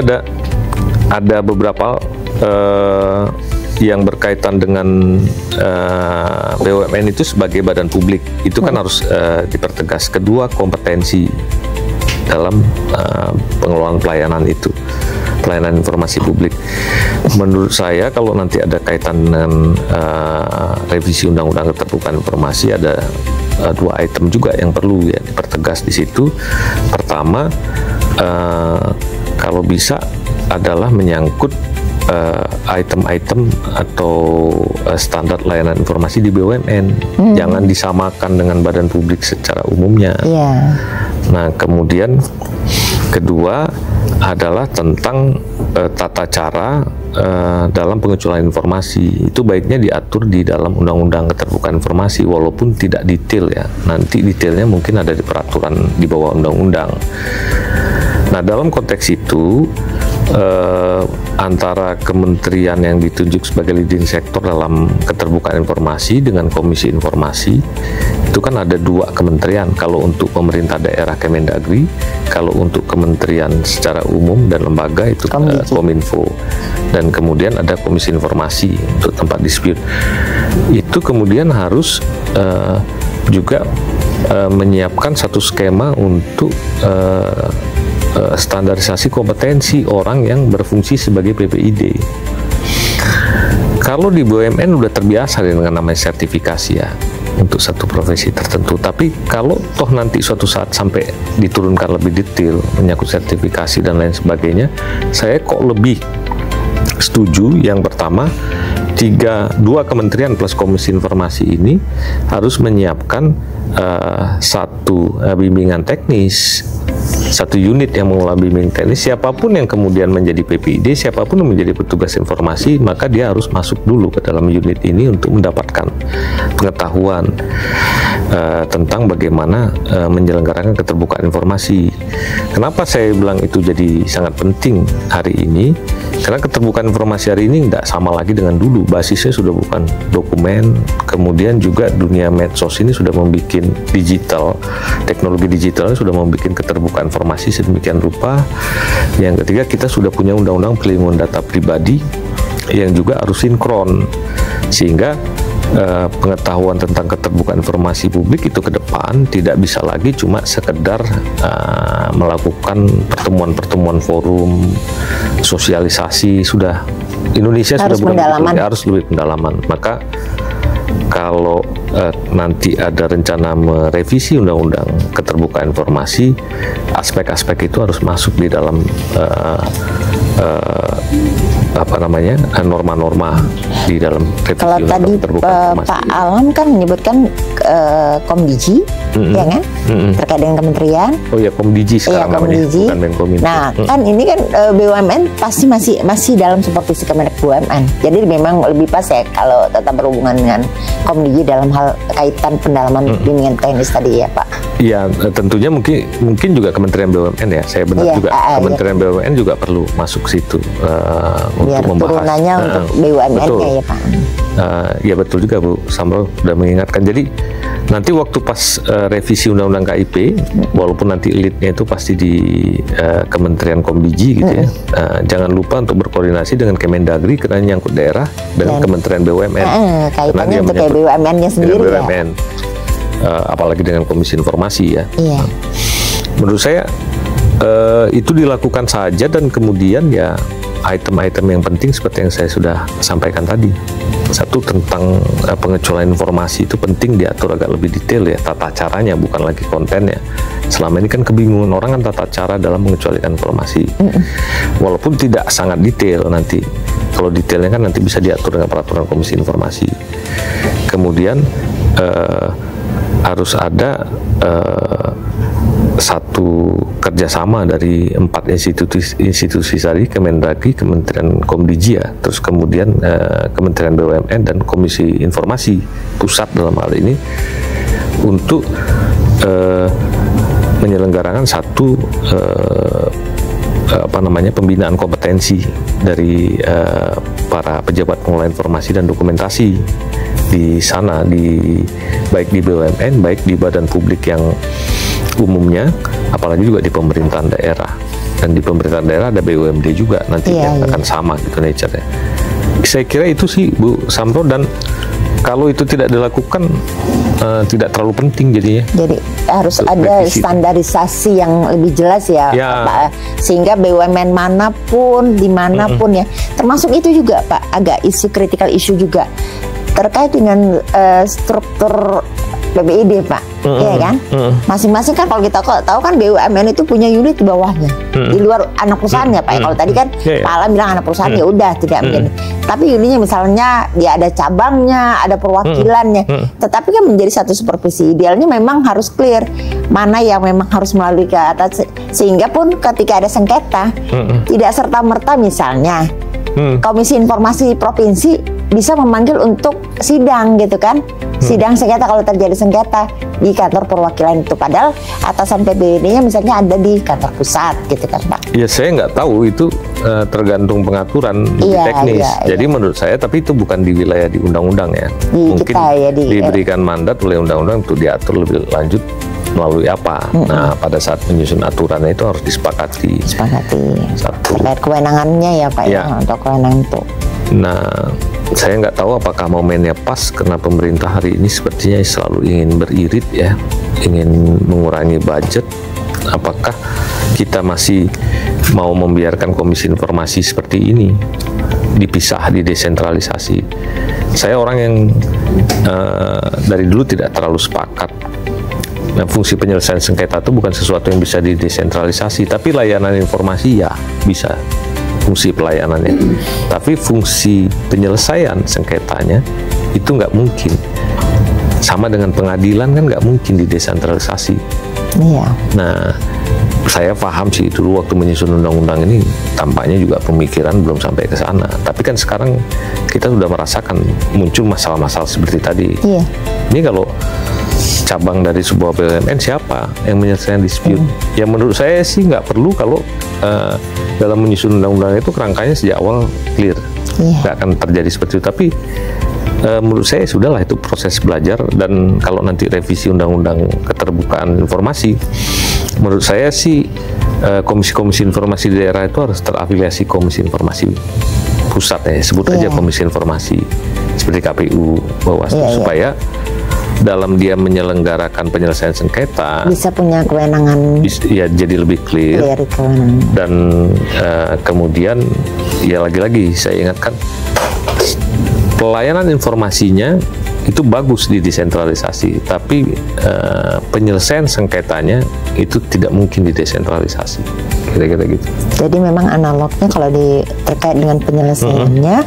ada beberapa yang berkaitan dengan BUMN itu sebagai badan publik itu kan harus dipertegas. Kedua, kompetensi dalam pengelolaan pelayanan itu, pelayanan informasi publik. Menurut saya kalau nanti ada kaitan dengan revisi Undang-Undang Keterbukaan Informasi, ada dua item juga yang perlu ya dipertegas di situ. Pertama, kalau bisa adalah menyangkut item-item atau standar layanan informasi di BUMN. Jangan disamakan dengan badan publik secara umumnya. Nah, kemudian kedua adalah tentang tata cara dalam pengecualian informasi. Itu baiknya diatur di dalam Undang-Undang Keterbukaan Informasi, walaupun tidak detail ya. Nanti detailnya mungkin ada di peraturan di bawah undang-undang. Nah, dalam konteks itu antara kementerian yang ditunjuk sebagai leading sektor dalam keterbukaan informasi dengan Komisi Informasi itu kan ada dua kementerian. Kalau untuk pemerintah daerah Kemendagri, kalau untuk kementerian secara umum dan lembaga itu Kominfo, dan kemudian ada Komisi Informasi untuk tempat dispute. Itu kemudian harus juga menyiapkan satu skema untuk standarisasi kompetensi orang yang berfungsi sebagai PPID. Kalau di BUMN udah terbiasa dengan namanya sertifikasi ya untuk satu profesi tertentu, tapi kalau toh nanti suatu saat sampai diturunkan lebih detail menyangkut sertifikasi dan lain sebagainya, saya kok lebih setuju yang pertama, dua kementerian plus Komisi Informasi ini harus menyiapkan satu bimbingan teknis, satu unit yang mengelola bimbing teknis. Siapapun yang kemudian menjadi PPID, siapapun yang menjadi petugas informasi, maka dia harus masuk dulu ke dalam unit ini untuk mendapatkan pengetahuan tentang bagaimana menyelenggarakan keterbukaan informasi. Kenapa saya bilang itu jadi sangat penting hari ini? Karena keterbukaan informasi hari ini tidak sama lagi dengan dulu. Basisnya sudah bukan dokumen, kemudian juga dunia medsos ini sudah membuat digital, teknologi digitalnya sudah membuat keterbukaan informasi sedemikian rupa. Yang ketiga, kita sudah punya undang-undang perlindungan data pribadi yang juga harus sinkron, sehingga pengetahuan tentang keterbukaan informasi publik itu ke depan tidak bisa lagi cuma sekedar melakukan pertemuan-pertemuan forum sosialisasi. Sudah Indonesia harus sudah bukan harus lebih pendalaman. Maka kalau nanti ada rencana merevisi Undang-Undang Keterbukaan Informasi, aspek-aspek itu harus masuk di dalam norma-norma di dalam revisi Kalau tadi terbuka informasi. Pak Alam kan menyebutkan Komdigi, ya kan, terkait dengan kementerian. Oh ya, Komdigi sekarang namanya, bukan Menkominfo. Nah, kan ini kan BUMN pasti masih dalam supervisi Kementerian BUMN. Jadi memang lebih pas ya kalau tetap berhubungan dengan Komdigi dalam hal kaitan pendalaman bimbingan teknis tadi ya Pak. Iya, tentunya mungkin juga Kementerian BUMN ya. Saya benar juga Kementerian BUMN juga perlu masuk situ biar untuk membahas. turunannya untuk BUMN-nya ya Pak. Ya betul juga Bu Samro sudah mengingatkan. Jadi nanti waktu pas revisi Undang-Undang KIP, walaupun nanti lead-nya itu pasti di Kementerian Komdigi gitu ya. Jangan lupa untuk berkoordinasi dengan Kemendagri karena nyangkut daerah dan Kementerian BUMN. Kaitannya untuk BUMN-nya sendiri BUMN. Apalagi dengan Komisi Informasi ya. Iya. Menurut saya itu dilakukan saja dan kemudian ya item-item yang penting seperti yang saya sudah sampaikan tadi. Satu, tentang pengecualian informasi itu penting diatur agak lebih detail ya, tata caranya bukan lagi kontennya. Selama ini kan kebingungan orang kan tata cara dalam mengecualikan informasi. Walaupun tidak sangat detail nanti. Kalau detailnya kan nanti bisa diatur dengan peraturan Komisi Informasi. Kemudian harus ada satu kerjasama dari 4 institusi tadi, Kemendagri, Kementerian Komdigi ya, terus kemudian Kementerian BUMN dan Komisi Informasi Pusat dalam hal ini untuk menyelenggarakan satu pembinaan kompetensi dari para pejabat pengelola informasi dan dokumentasi di sana, baik di BUMN, baik di badan publik yang umumnya, apalagi juga di pemerintahan daerah. Dan di pemerintahan daerah ada BUMD juga nantinya akan sama gitu nature-nya. Saya kira itu sih Bu Samro, dan kalau itu tidak dilakukan tidak terlalu penting jadinya. Jadi harus ada standarisasi yang lebih jelas ya, Pak, sehingga BUMN manapun, dimanapun ya, termasuk itu juga Pak, agak critical issue juga terkait dengan struktur PBID Pak, ya kan? Masing-masing kan kalau kita tahu kan BUMN itu punya unit di bawahnya, di luar anak perusahaannya Pak. Kalau tadi kan Pak Alam bilang anak perusahaan ya udah tidak menjadi. Tapi unitnya misalnya dia ada cabangnya, ada perwakilannya, tetapi kan menjadi satu supervisi. Idealnya memang harus clear mana yang memang harus melalui ke atas, sehingga pun ketika ada sengketa tidak serta-merta misalnya Komisi Informasi Provinsi bisa memanggil untuk sidang gitu kan, sidang sengketa kalau terjadi sengketa di kantor perwakilan itu, padahal atasan PBID-nya misalnya ada di kantor pusat gitu kan Pak. Ya saya nggak tahu, itu tergantung pengaturan lebih teknis. Jadi menurut saya, tapi itu bukan di wilayah di undang-undang ya. Mungkin diberikan mandat oleh undang-undang untuk diatur lebih lanjut melalui apa. Nah, pada saat menyusun aturannya itu harus disepakati. Satu. Terkait kewenangannya ya Pak ya, untuk kewenangan itu. Nah, saya nggak tahu apakah momennya pas karena pemerintah hari ini sepertinya selalu ingin beririt ya, ingin mengurangi budget. Apakah kita masih mau membiarkan Komisi Informasi seperti ini dipisah, didesentralisasi? Saya orang yang dari dulu tidak terlalu sepakat. Nah, fungsi penyelesaian sengketa itu bukan sesuatu yang bisa didesentralisasi, tapi layanan informasi ya bisa, fungsi pelayanannya. Tapi fungsi penyelesaian sengketanya itu nggak mungkin. Sama dengan pengadilan kan nggak mungkin didesentralisasi. Nah, saya paham sih dulu waktu menyusun undang-undang ini tampaknya juga pemikiran belum sampai ke sana. Tapi kan sekarang kita sudah merasakan muncul masalah-masalah seperti tadi. Ini kalau cabang dari sebuah BUMN siapa yang menyelesaikan dispute? Ya menurut saya sih nggak perlu kalau dalam menyusun undang-undang itu kerangkanya sejak awal clear, nggak akan terjadi seperti itu. Tapi menurut saya sudahlah, itu proses belajar. Dan kalau nanti revisi undang-undang keterbukaan informasi, menurut saya sih komisi-komisi informasi di daerah itu harus terafiliasi Komisi Informasi Pusat ya, sebut aja Komisi Informasi seperti KPU, Bawaslu, supaya dalam dia menyelenggarakan penyelesaian sengketa bisa punya kewenangan ya, jadi lebih clear dan kemudian ya lagi-lagi saya ingatkan pelayanan informasinya itu bagus di desentralisasi, tapi penyelesaian sengketanya itu tidak mungkin didesentralisasi. kira-kira gitu. Jadi memang analognya kalau terkait dengan penyelesaiannya,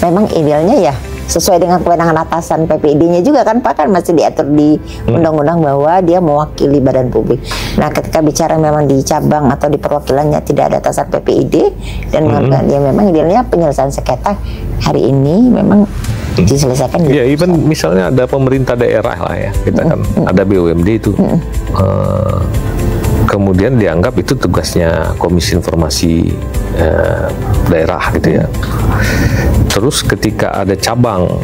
memang idealnya ya sesuai dengan kewenangan atasan PPID-nya juga kan Pak, kan masih diatur di undang-undang bahwa dia mewakili badan publik. Nah ketika bicara memang di cabang atau di perwakilannya tidak ada atasan PPID dan dia memang idealnya penyelesaian sengketa hari ini memang diselesaikan. Ya, even misalnya ada pemerintah daerah lah ya, kita kan ada BUMD itu. Kemudian dianggap itu tugasnya Komisi Informasi Daerah gitu ya. Terus ketika ada cabang,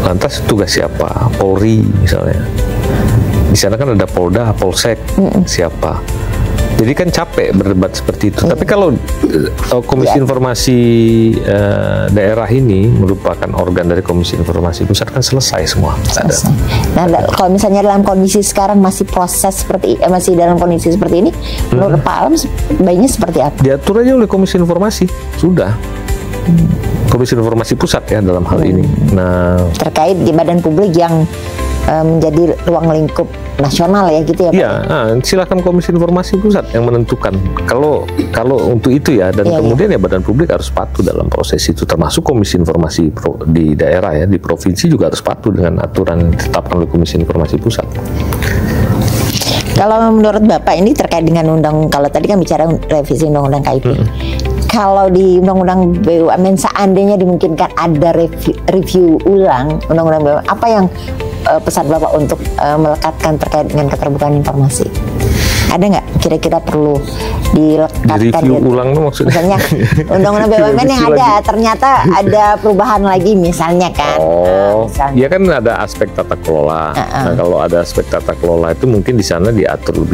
lantas tugas siapa? Polri misalnya. Di sana kan ada Polda, Polsek, siapa? Jadi kan capek berdebat seperti itu. Tapi kalau Komisi Informasi Daerah ini merupakan organ dari Komisi Informasi Pusat, kan selesai semua. Selesai. Nah, kalau misalnya dalam kondisi sekarang masih proses seperti masih dalam kondisi seperti ini, menurut Pak Alam baiknya seperti apa? Diatur aja oleh Komisi Informasi, sudah. Komisi Informasi Pusat ya dalam hal ini. Nah, terkait di badan publik yang menjadi ruang lingkup nasional ya gitu ya Pak? Iya, silakan Komisi Informasi Pusat yang menentukan. Kalau untuk itu ya, dan kemudian ya badan publik harus patuh dalam proses itu, termasuk Komisi Informasi di daerah ya, di provinsi juga harus patuh dengan aturan yang ditetapkan oleh Komisi Informasi Pusat. Kalau menurut Bapak ini terkait dengan kalau tadi kan bicara revisi undang-undang KIP. Kalau di undang-undang BUMN seandainya dimungkinkan ada review ulang undang-undang BUMN, apa yang pesan Bapak untuk melekatkan terkait dengan keterbukaan informasi? Ada nggak kira-kira perlu dilekatkan? Di review ulang maksudnya? Misalnya undang-undang BUMN yang ada ternyata ada perubahan lagi misalnya kan? Ya kan ada aspek tata kelola. Nah, kalau ada aspek tata kelola itu mungkin di sana diatur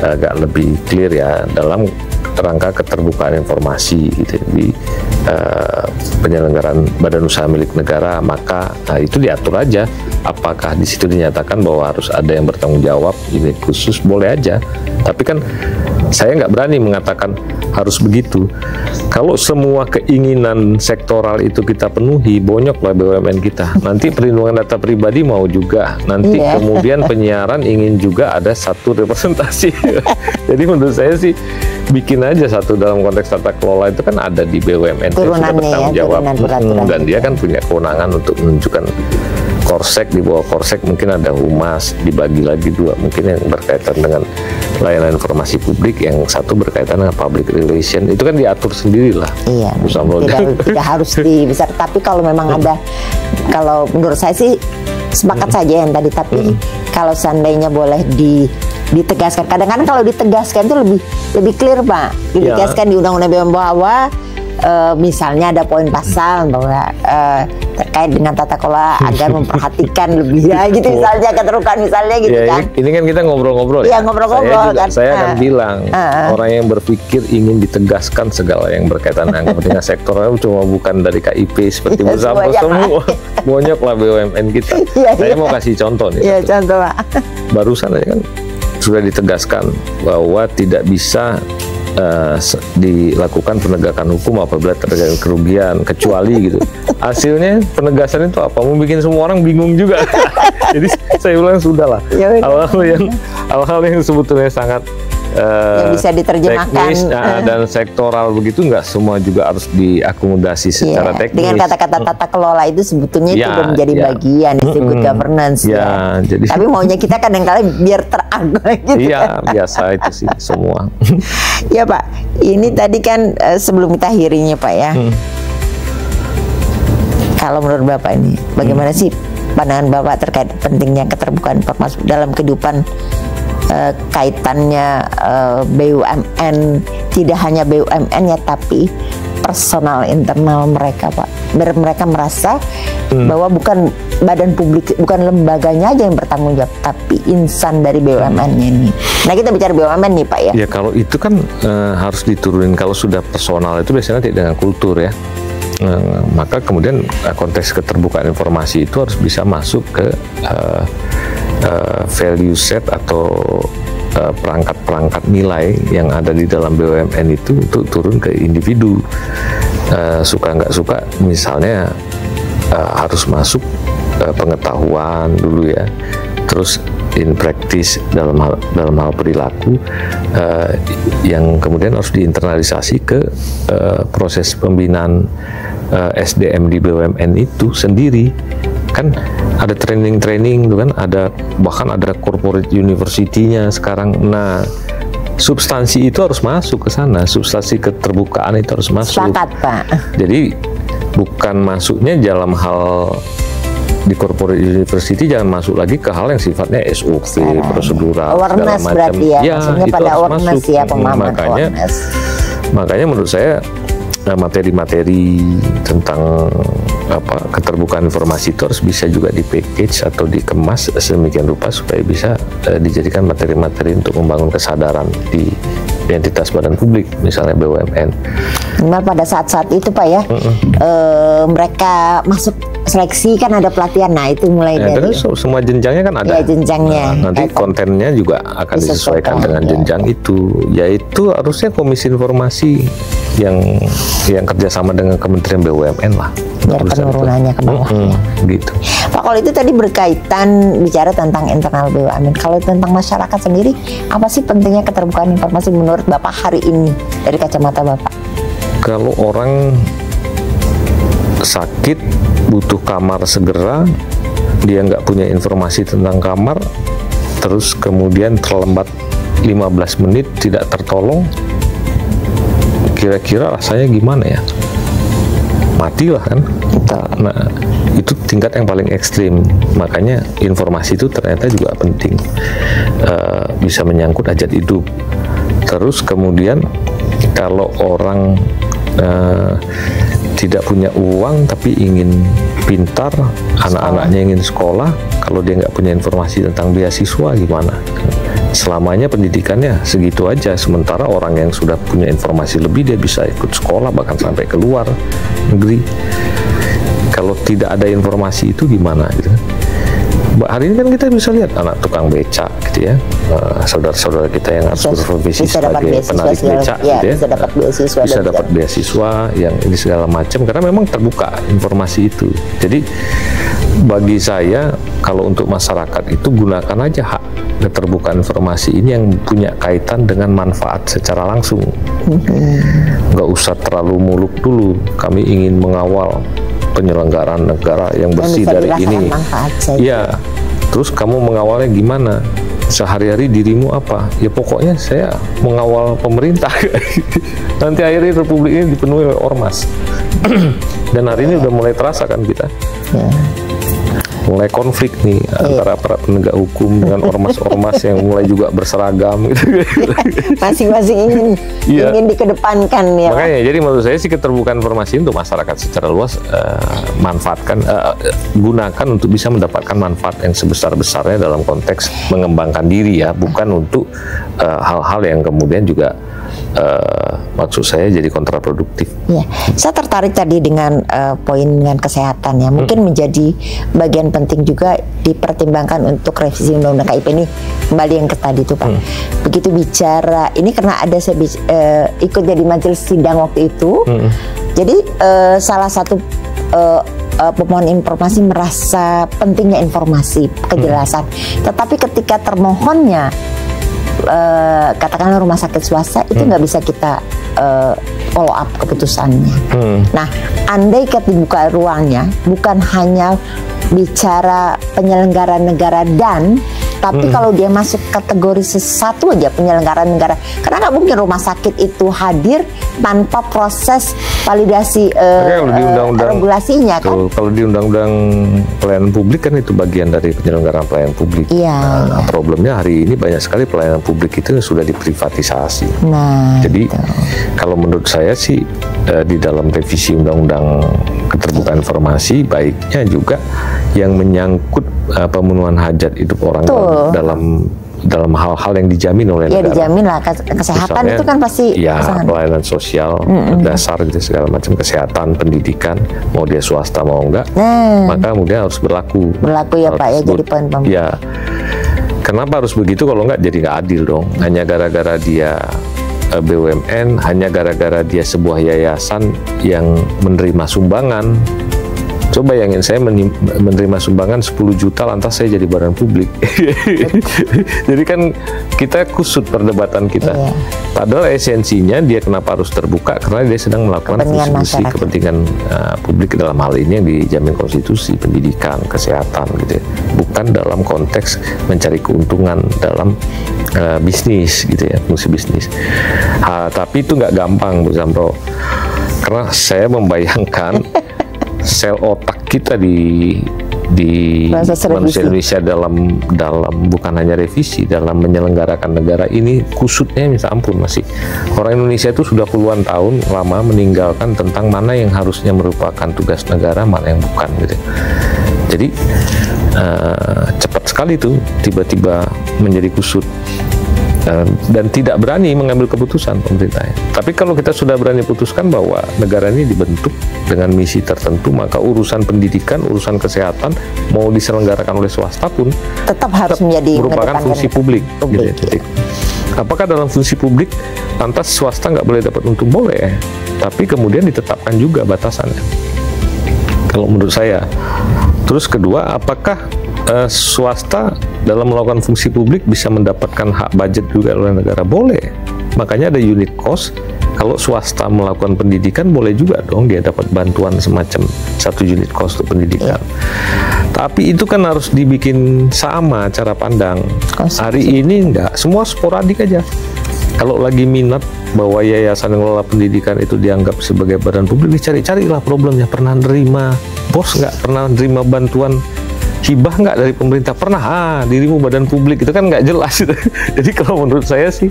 agak lebih clear ya dalam rangka keterbukaan informasi gitu di penyelenggaraan badan usaha milik negara, maka itu diatur aja. Apakah di situ dinyatakan bahwa harus ada yang bertanggung jawab ini khusus, boleh aja. Tapi kan saya nggak berani mengatakan harus begitu. Kalau semua keinginan sektoral itu kita penuhi, bonyoklah BUMN kita. Nanti perlindungan data pribadi mau juga. Nanti kemudian penyiaran ingin juga ada satu representasi. Jadi menurut saya sih bikin aja satu dalam konteks tata kelola itu kan ada di BUMN yang sudah bertanggung jawab. Dan dia kan punya kewenangan untuk menunjukkan Korsek, di bawah Korsek mungkin ada humas, dibagi lagi dua, mungkin yang berkaitan dengan layanan informasi publik, yang satu berkaitan dengan public relation, itu kan diatur sendiri lah. Iya, tidak harus dibesar. Tapi kalau memang ada, kalau menurut saya sih sepakat saja yang tadi, tapi kalau seandainya boleh ditegaskan, kadang-kadang kalau ditegaskan itu lebih clear Pak, ditegaskan di undang-undang BUMN bahwa misalnya ada poin pasal bahwa terkait dengan tata kelola agar memperhatikan lebih ya gitu misalnya keterbukaan misalnya gitu ya, kan. Ini kan kita ngobrol-ngobrol ya. Ngobrol-ngobrol kan. Saya akan bilang orang yang berpikir ingin ditegaskan segala yang berkaitan dengan kepentingan sektoral cuma bukan dari KIP seperti bersama semua. Bonyok lah BUMN kita. Saya mau kasih contoh nih. Iya, contoh Pak. Barusan aja kan sudah ditegaskan bahwa tidak bisa dilakukan penegakan hukum apabila terjadi kerugian, kecuali gitu. Hasilnya penegasan itu apa? Mau bikin semua orang bingung juga. Jadi saya ulang sudahlah. Hal-hal yang sebetulnya sangat yang bisa diterjemahkan teknis, dan sektoral begitu, nggak semua juga harus diakomodasi secara teknis. Dengan kata-kata tata kelola itu sebetulnya itu sudah menjadi bagian dari good governance ya. Jadi, tapi maunya kita kadang-kadang biar terangkat gitu. Iya, biasa itu sih semua. Ya Pak, ini tadi kan sebelum kita akhirinya Pak ya. Kalau menurut Bapak ini, bagaimana sih pandangan Bapak terkait pentingnya keterbukaan informasi dalam kehidupan kaitannya BUMN, tidak hanya BUMN ya, tapi personal internal mereka Pak. Mereka merasa bahwa bukan badan publik, bukan lembaganya aja yang bertanggung jawab, tapi insan dari BUMN-nya ini. Nah kita bicara BUMN nih Pak ya. Ya kalau itu kan harus diturunin. Kalau sudah personal itu biasanya tidak dengan kultur ya. Maka kemudian konteks keterbukaan informasi itu harus bisa masuk ke value set atau perangkat-perangkat nilai yang ada di dalam BUMN itu untuk turun ke individu. Suka nggak suka, misalnya harus masuk pengetahuan dulu ya, terus in practice dalam hal perilaku yang kemudian harus diinternalisasi ke proses pembinaan SDM di BUMN itu sendiri. Kan ada training tuh kan, bahkan ada corporate university-nya sekarang. Nah, substansi itu harus masuk ke sana, substansi keterbukaan itu harus masuk. Sepakat, Pak. Jadi bukan masuknya dalam hal di corporate university, jangan masuk lagi ke hal yang sifatnya SOP, prosedural, segala awareness macam. berarti ya, maksudnya itu pada harus awareness masuk. ya, pemahaman awareness. Makanya menurut saya materi-materi tentang keterbukaan informasi itu harus bisa juga di-package atau dikemas sedemikian rupa supaya bisa dijadikan materi-materi untuk membangun kesadaran di identitas badan publik, misalnya BUMN. Nah, pada saat-saat itu Pak ya, mereka masuk seleksi kan ada pelatihan. Nah, itu mulai dari semua jenjangnya kan ada. Ya, jenjangnya. Nanti kontennya juga akan disesuaikan dengan jenjang itu. Yaitu harusnya Komisi Informasi yang kerjasama dengan Kementerian BUMN lah. Biar penurunannya ke bawahnya. Gitu. Pak, kalau itu tadi berkaitan bicara tentang internal BUMN. Kalau tentang masyarakat sendiri, apa sih pentingnya keterbukaan informasi menurut Bapak hari ini dari kacamata Bapak? Kalau orang sakit butuh kamar segera, dia nggak punya informasi tentang kamar, terus kemudian terlambat 15 menit tidak tertolong, kira-kira rasanya gimana ya? Matilah kan. Nah, itu tingkat yang paling ekstrim. Makanya informasi itu ternyata juga penting, bisa menyangkut hajat hidup. Terus kemudian kalau orang tidak punya uang tapi ingin pintar, anak-anaknya ingin sekolah, kalau dia nggak punya informasi tentang beasiswa gimana? Selamanya pendidikannya segitu aja, sementara orang yang sudah punya informasi lebih dia bisa ikut sekolah bahkan sampai ke luar negeri. Kalau tidak ada informasi itu gimana gitu? Hari ini kan kita bisa lihat anak tukang becak gitu ya, saudara-saudara kita yang harus berprofesi sebagai penarik becak gitu ya, bisa dapat beasiswa yang ini segala macam karena memang terbuka informasi itu. Jadi bagi saya kalau untuk masyarakat itu gunakan aja hak keterbukaan informasi ini yang punya kaitan dengan manfaat secara langsung. Nggak usah terlalu muluk dulu. Kami ingin mengawal penyelenggaraan negara yang bersih dari ini. Ya, terus kamu mengawalnya gimana? Sehari-hari dirimu apa? Ya pokoknya saya mengawal pemerintah. Nanti akhirnya Republik ini dipenuhi oleh ormas. Dan hari ini udah mulai terasa kan kita. Mulai konflik nih antara aparat penegak hukum dengan ormas-ormas yang mulai juga berseragam gitu. Masing-masing ingin dikedepankan ya. Makanya jadi menurut saya sih keterbukaan informasi untuk masyarakat secara luas manfaatkan, gunakan untuk bisa mendapatkan manfaat yang sebesar-besarnya dalam konteks mengembangkan diri ya, bukan untuk hal-hal yang kemudian juga maksud saya jadi kontraproduktif. Ya, saya tertarik tadi dengan poin dengan kesehatan ya, mungkin menjadi bagian penting juga dipertimbangkan untuk revisi undang-undang KIP ini. Kembali yang ke tadi itu Pak, begitu bicara ini karena ada saya ikut jadi majelis sidang waktu itu, jadi salah satu pemohon informasi merasa pentingnya informasi, kejelasan, tetapi ketika termohonnya katakanlah rumah sakit swasta itu nggak bisa kita follow up keputusannya. Nah, andai kita dibuka ruangnya bukan hanya bicara penyelenggara negara tapi kalau dia masuk kategori satu aja penyelenggara negara, karena nggak mungkin rumah sakit itu hadir tanpa proses validasi regulasinya kan. Kalau di undang-undang pelayanan publik kan itu bagian dari penyelenggaraan pelayanan publik. Nah, problemnya hari ini banyak sekali pelayanan publik itu sudah diprivatisasi. Jadi kalau menurut saya sih di dalam revisi undang-undang keterbukaan informasi baiknya juga yang menyangkut pemenuhan hajat hidup orang dalam hal-hal yang dijamin oleh negara. Dijamin lah, kesehatan misalnya, itu kan pasti pelayanan sosial dasar gitu segala macam, kesehatan, pendidikan, mau dia swasta mau enggak, maka kemudian harus berlaku ya Pak ya, jadi poin. Ya, kenapa harus begitu? Kalau enggak jadi nggak adil dong. Hanya gara-gara dia BUMN, hanya gara-gara dia sebuah yayasan yang menerima sumbangan, Coba bayangin, saya menerima sumbangan 10 juta lantas saya jadi badan publik. Jadi kan kita kusut perdebatan kita. Padahal esensinya dia kenapa harus terbuka, karena dia sedang melakukan fungsi kepentingan publik dalam hal ini yang dijamin konstitusi, pendidikan, kesehatan gitu ya. Bukan dalam konteks mencari keuntungan dalam bisnis gitu ya, fungsi bisnis. Tapi itu nggak gampang Bu Zamro, karena saya membayangkan sel otak kita di manusia Indonesia dalam bukan hanya revisi, dalam menyelenggarakan negara ini kusutnya minta ampun. Masih orang Indonesia itu sudah puluhan tahun lama meninggalkan tentang mana yang harusnya merupakan tugas negara, mana yang bukan gitu. Jadi cepat sekali tuh tiba-tiba menjadi kusut dan tidak berani mengambil keputusan pemerintah. Tapi kalau kita sudah berani putuskan bahwa negara ini dibentuk dengan misi tertentu, maka urusan pendidikan, urusan kesehatan mau diselenggarakan oleh swasta pun tetap harus menjadi merupakan fungsi publik. Gitu. Apakah dalam fungsi publik lantas swasta nggak boleh dapat untung? Boleh, tapi kemudian ditetapkan juga batasannya. Kalau menurut saya. Terus kedua, apakah swasta dalam melakukan fungsi publik bisa mendapatkan hak budget juga oleh negara? Boleh. Makanya ada unit cost. Kalau swasta melakukan pendidikan boleh juga dong dia dapat bantuan semacam 1 unit cost untuk pendidikan. Tapi itu kan harus dibikin sama cara pandang. Hari ini enggak, semua sporadik aja. Kalau lagi minat bahwa yayasan yang mengelola pendidikan itu dianggap sebagai badan publik, dicari-carilah problemnya. Pernah nerima bos nggak? Pernah nerima bantuan hibah nggak dari pemerintah? Pernah. Dirimu badan publik, itu kan nggak jelas. Jadi kalau menurut saya sih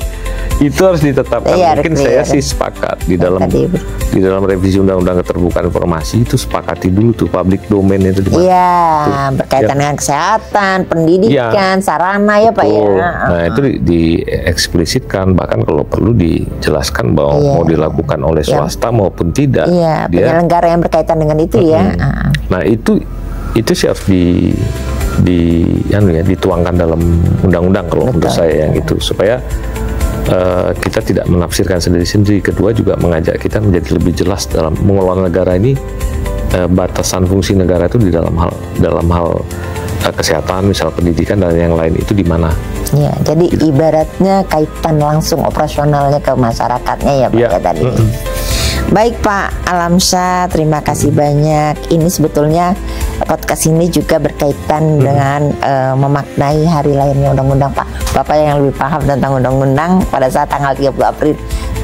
itu harus ditetapkan. Mungkin saya sih sepakat di dalam revisi Undang-Undang Keterbukaan Informasi itu sepakati dulu tuh public domain itu. Iya, berkaitan dengan kesehatan, pendidikan, sarana ya Pak ya. Nah itu dieksplisitkan, bahkan kalau perlu dijelaskan bahwa mau dilakukan oleh swasta maupun tidak. Iya, penyelenggara yang berkaitan dengan itu ya. Nah itu sih harus dituangkan dalam undang-undang kalau menurut saya yang itu, supaya kita tidak menafsirkan sendiri-sendiri. Kedua juga mengajak kita menjadi lebih jelas dalam mengelola negara ini, batasan fungsi negara itu di dalam hal kesehatan, misal pendidikan dan yang lain itu di mana. Ya, jadi gitu. Ibaratnya kaitan langsung operasionalnya ke masyarakatnya ya Pak ya tadi. Baik Pak Alamsyah, terima kasih banyak. Ini sebetulnya podcast ini juga berkaitan dengan memaknai hari lahirnya undang-undang Pak. Bapak yang lebih paham tentang undang-undang pada saat tanggal 30 April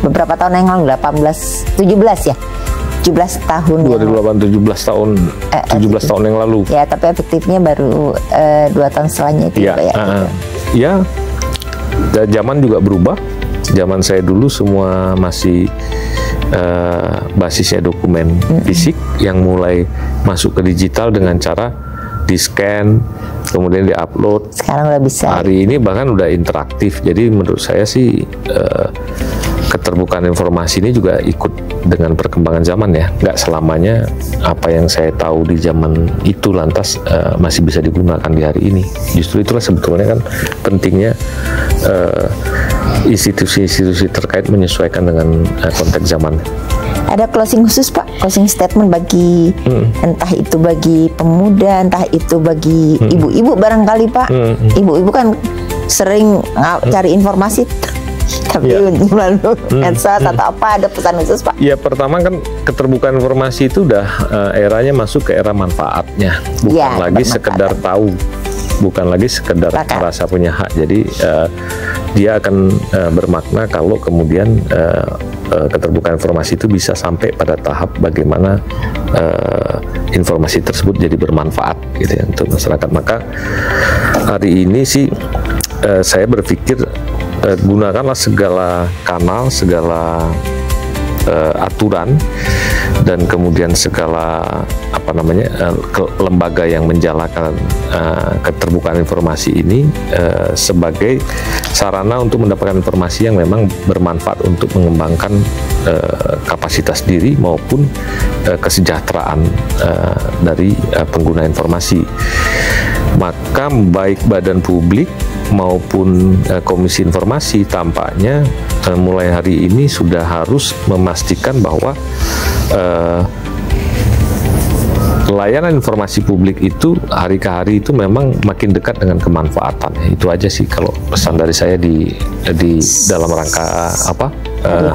beberapa tahun yang lalu, 17 ya. 17 tahun 2008, 17 tahun yang lalu. Ya, tapi efektifnya baru 2 tahun setelahnya itu ya, Pak ya. Ya, zaman juga berubah. Zaman saya dulu semua masih basisnya dokumen fisik yang mulai masuk ke digital dengan cara di-scan, kemudian di-upload. Sekarang udah bisa. Hari ini bahkan udah interaktif. Jadi menurut saya sih keterbukaan informasi ini juga ikut dengan perkembangan zaman ya. Nggak selamanya apa yang saya tahu di zaman itu lantas masih bisa digunakan di hari ini. Justru itulah sebetulnya kan pentingnya institusi-institusi terkait menyesuaikan dengan konteks zaman. Ada closing khusus Pak, closing statement bagi entah itu bagi pemuda, entah itu bagi ibu-ibu barangkali Pak. Ibu-ibu kan sering cari informasi tapi melalui medsos atau apa, ada pesan khusus Pak? Ya, pertama kan keterbukaan informasi itu udah eranya masuk ke era manfaatnya, bukan lagi sekedar tahu, bukan lagi sekedar merasa punya hak. Jadi dia akan bermakna kalau kemudian keterbukaan informasi itu bisa sampai pada tahap bagaimana informasi tersebut jadi bermanfaat gitu ya untuk masyarakat. Maka hari ini sih saya berpikir gunakanlah segala kanal, segala aturan dan kemudian segala lembaga yang menjalankan keterbukaan informasi ini sebagai sarana untuk mendapatkan informasi yang memang bermanfaat untuk mengembangkan kapasitas diri maupun kesejahteraan dari pengguna informasi. Maka baik badan publik maupun Komisi Informasi tampaknya mulai hari ini sudah harus memastikan bahwa layanan informasi publik itu hari ke hari itu memang makin dekat dengan kemanfaatan. Itu aja sih kalau pesan dari saya di dalam rangka apa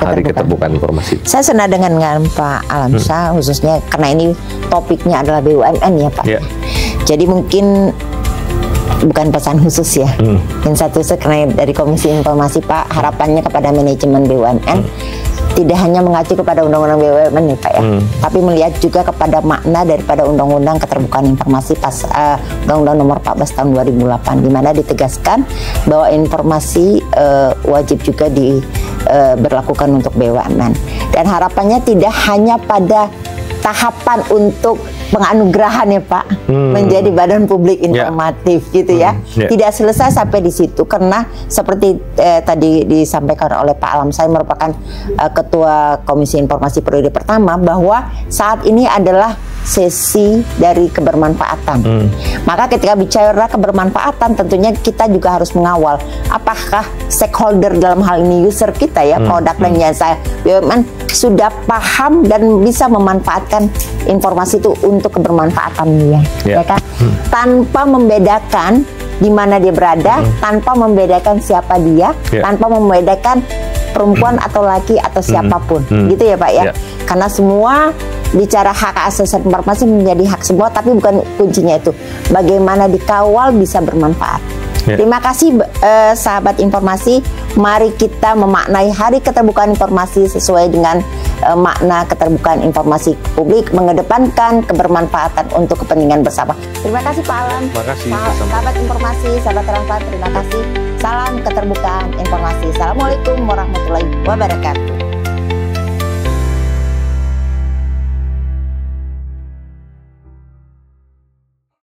Hari Keterbukaan Informasi. Saya senang dengan Pak Alamsyah khususnya karena ini topiknya adalah BUMN ya Pak. Jadi mungkin bukan pesan khusus ya. Dan satu karena dari Komisi Informasi Pak, harapannya kepada manajemen BUMN tidak hanya mengacu kepada Undang-Undang BUMN nih Pak ya, tapi melihat juga kepada makna daripada Undang-Undang Keterbukaan Informasi Undang-Undang Nomor 14 Tahun 2008, di mana ditegaskan bahwa informasi wajib juga berlakukan untuk BUMN. Dan harapannya tidak hanya pada tahapan untuk penganugerahan ya Pak, menjadi badan publik informatif gitu ya. Tidak selesai sampai di situ karena seperti tadi disampaikan oleh Pak Alam, saya merupakan Ketua Komisi Informasi periode pertama, bahwa saat ini adalah sesi dari kebermanfaatan. Maka ketika bicara kebermanfaatan, tentunya kita juga harus mengawal apakah stakeholder dalam hal ini user kita ya, produk dan jasa BUMN sudah paham dan bisa memanfaatkan informasi itu untuk kebermanfaatan dia, ya kan? Tanpa membedakan di mana dia berada, tanpa membedakan siapa dia, tanpa membedakan perempuan atau laki atau siapapun, gitu ya Pak ya. Karena semua bicara hak asasi informasi menjadi hak semua, tapi bukan kuncinya itu. Bagaimana dikawal bisa bermanfaat. Terima kasih sahabat informasi. Mari kita memaknai Hari Keterbukaan Informasi sesuai dengan makna keterbukaan informasi publik, mengedepankan kebermanfaatan untuk kepentingan bersama. Terima kasih Pak Alam. Terima kasih. Sahabat informasi, sahabat Transparan, terima kasih. Salam keterbukaan informasi. Assalamualaikum warahmatullahi wabarakatuh.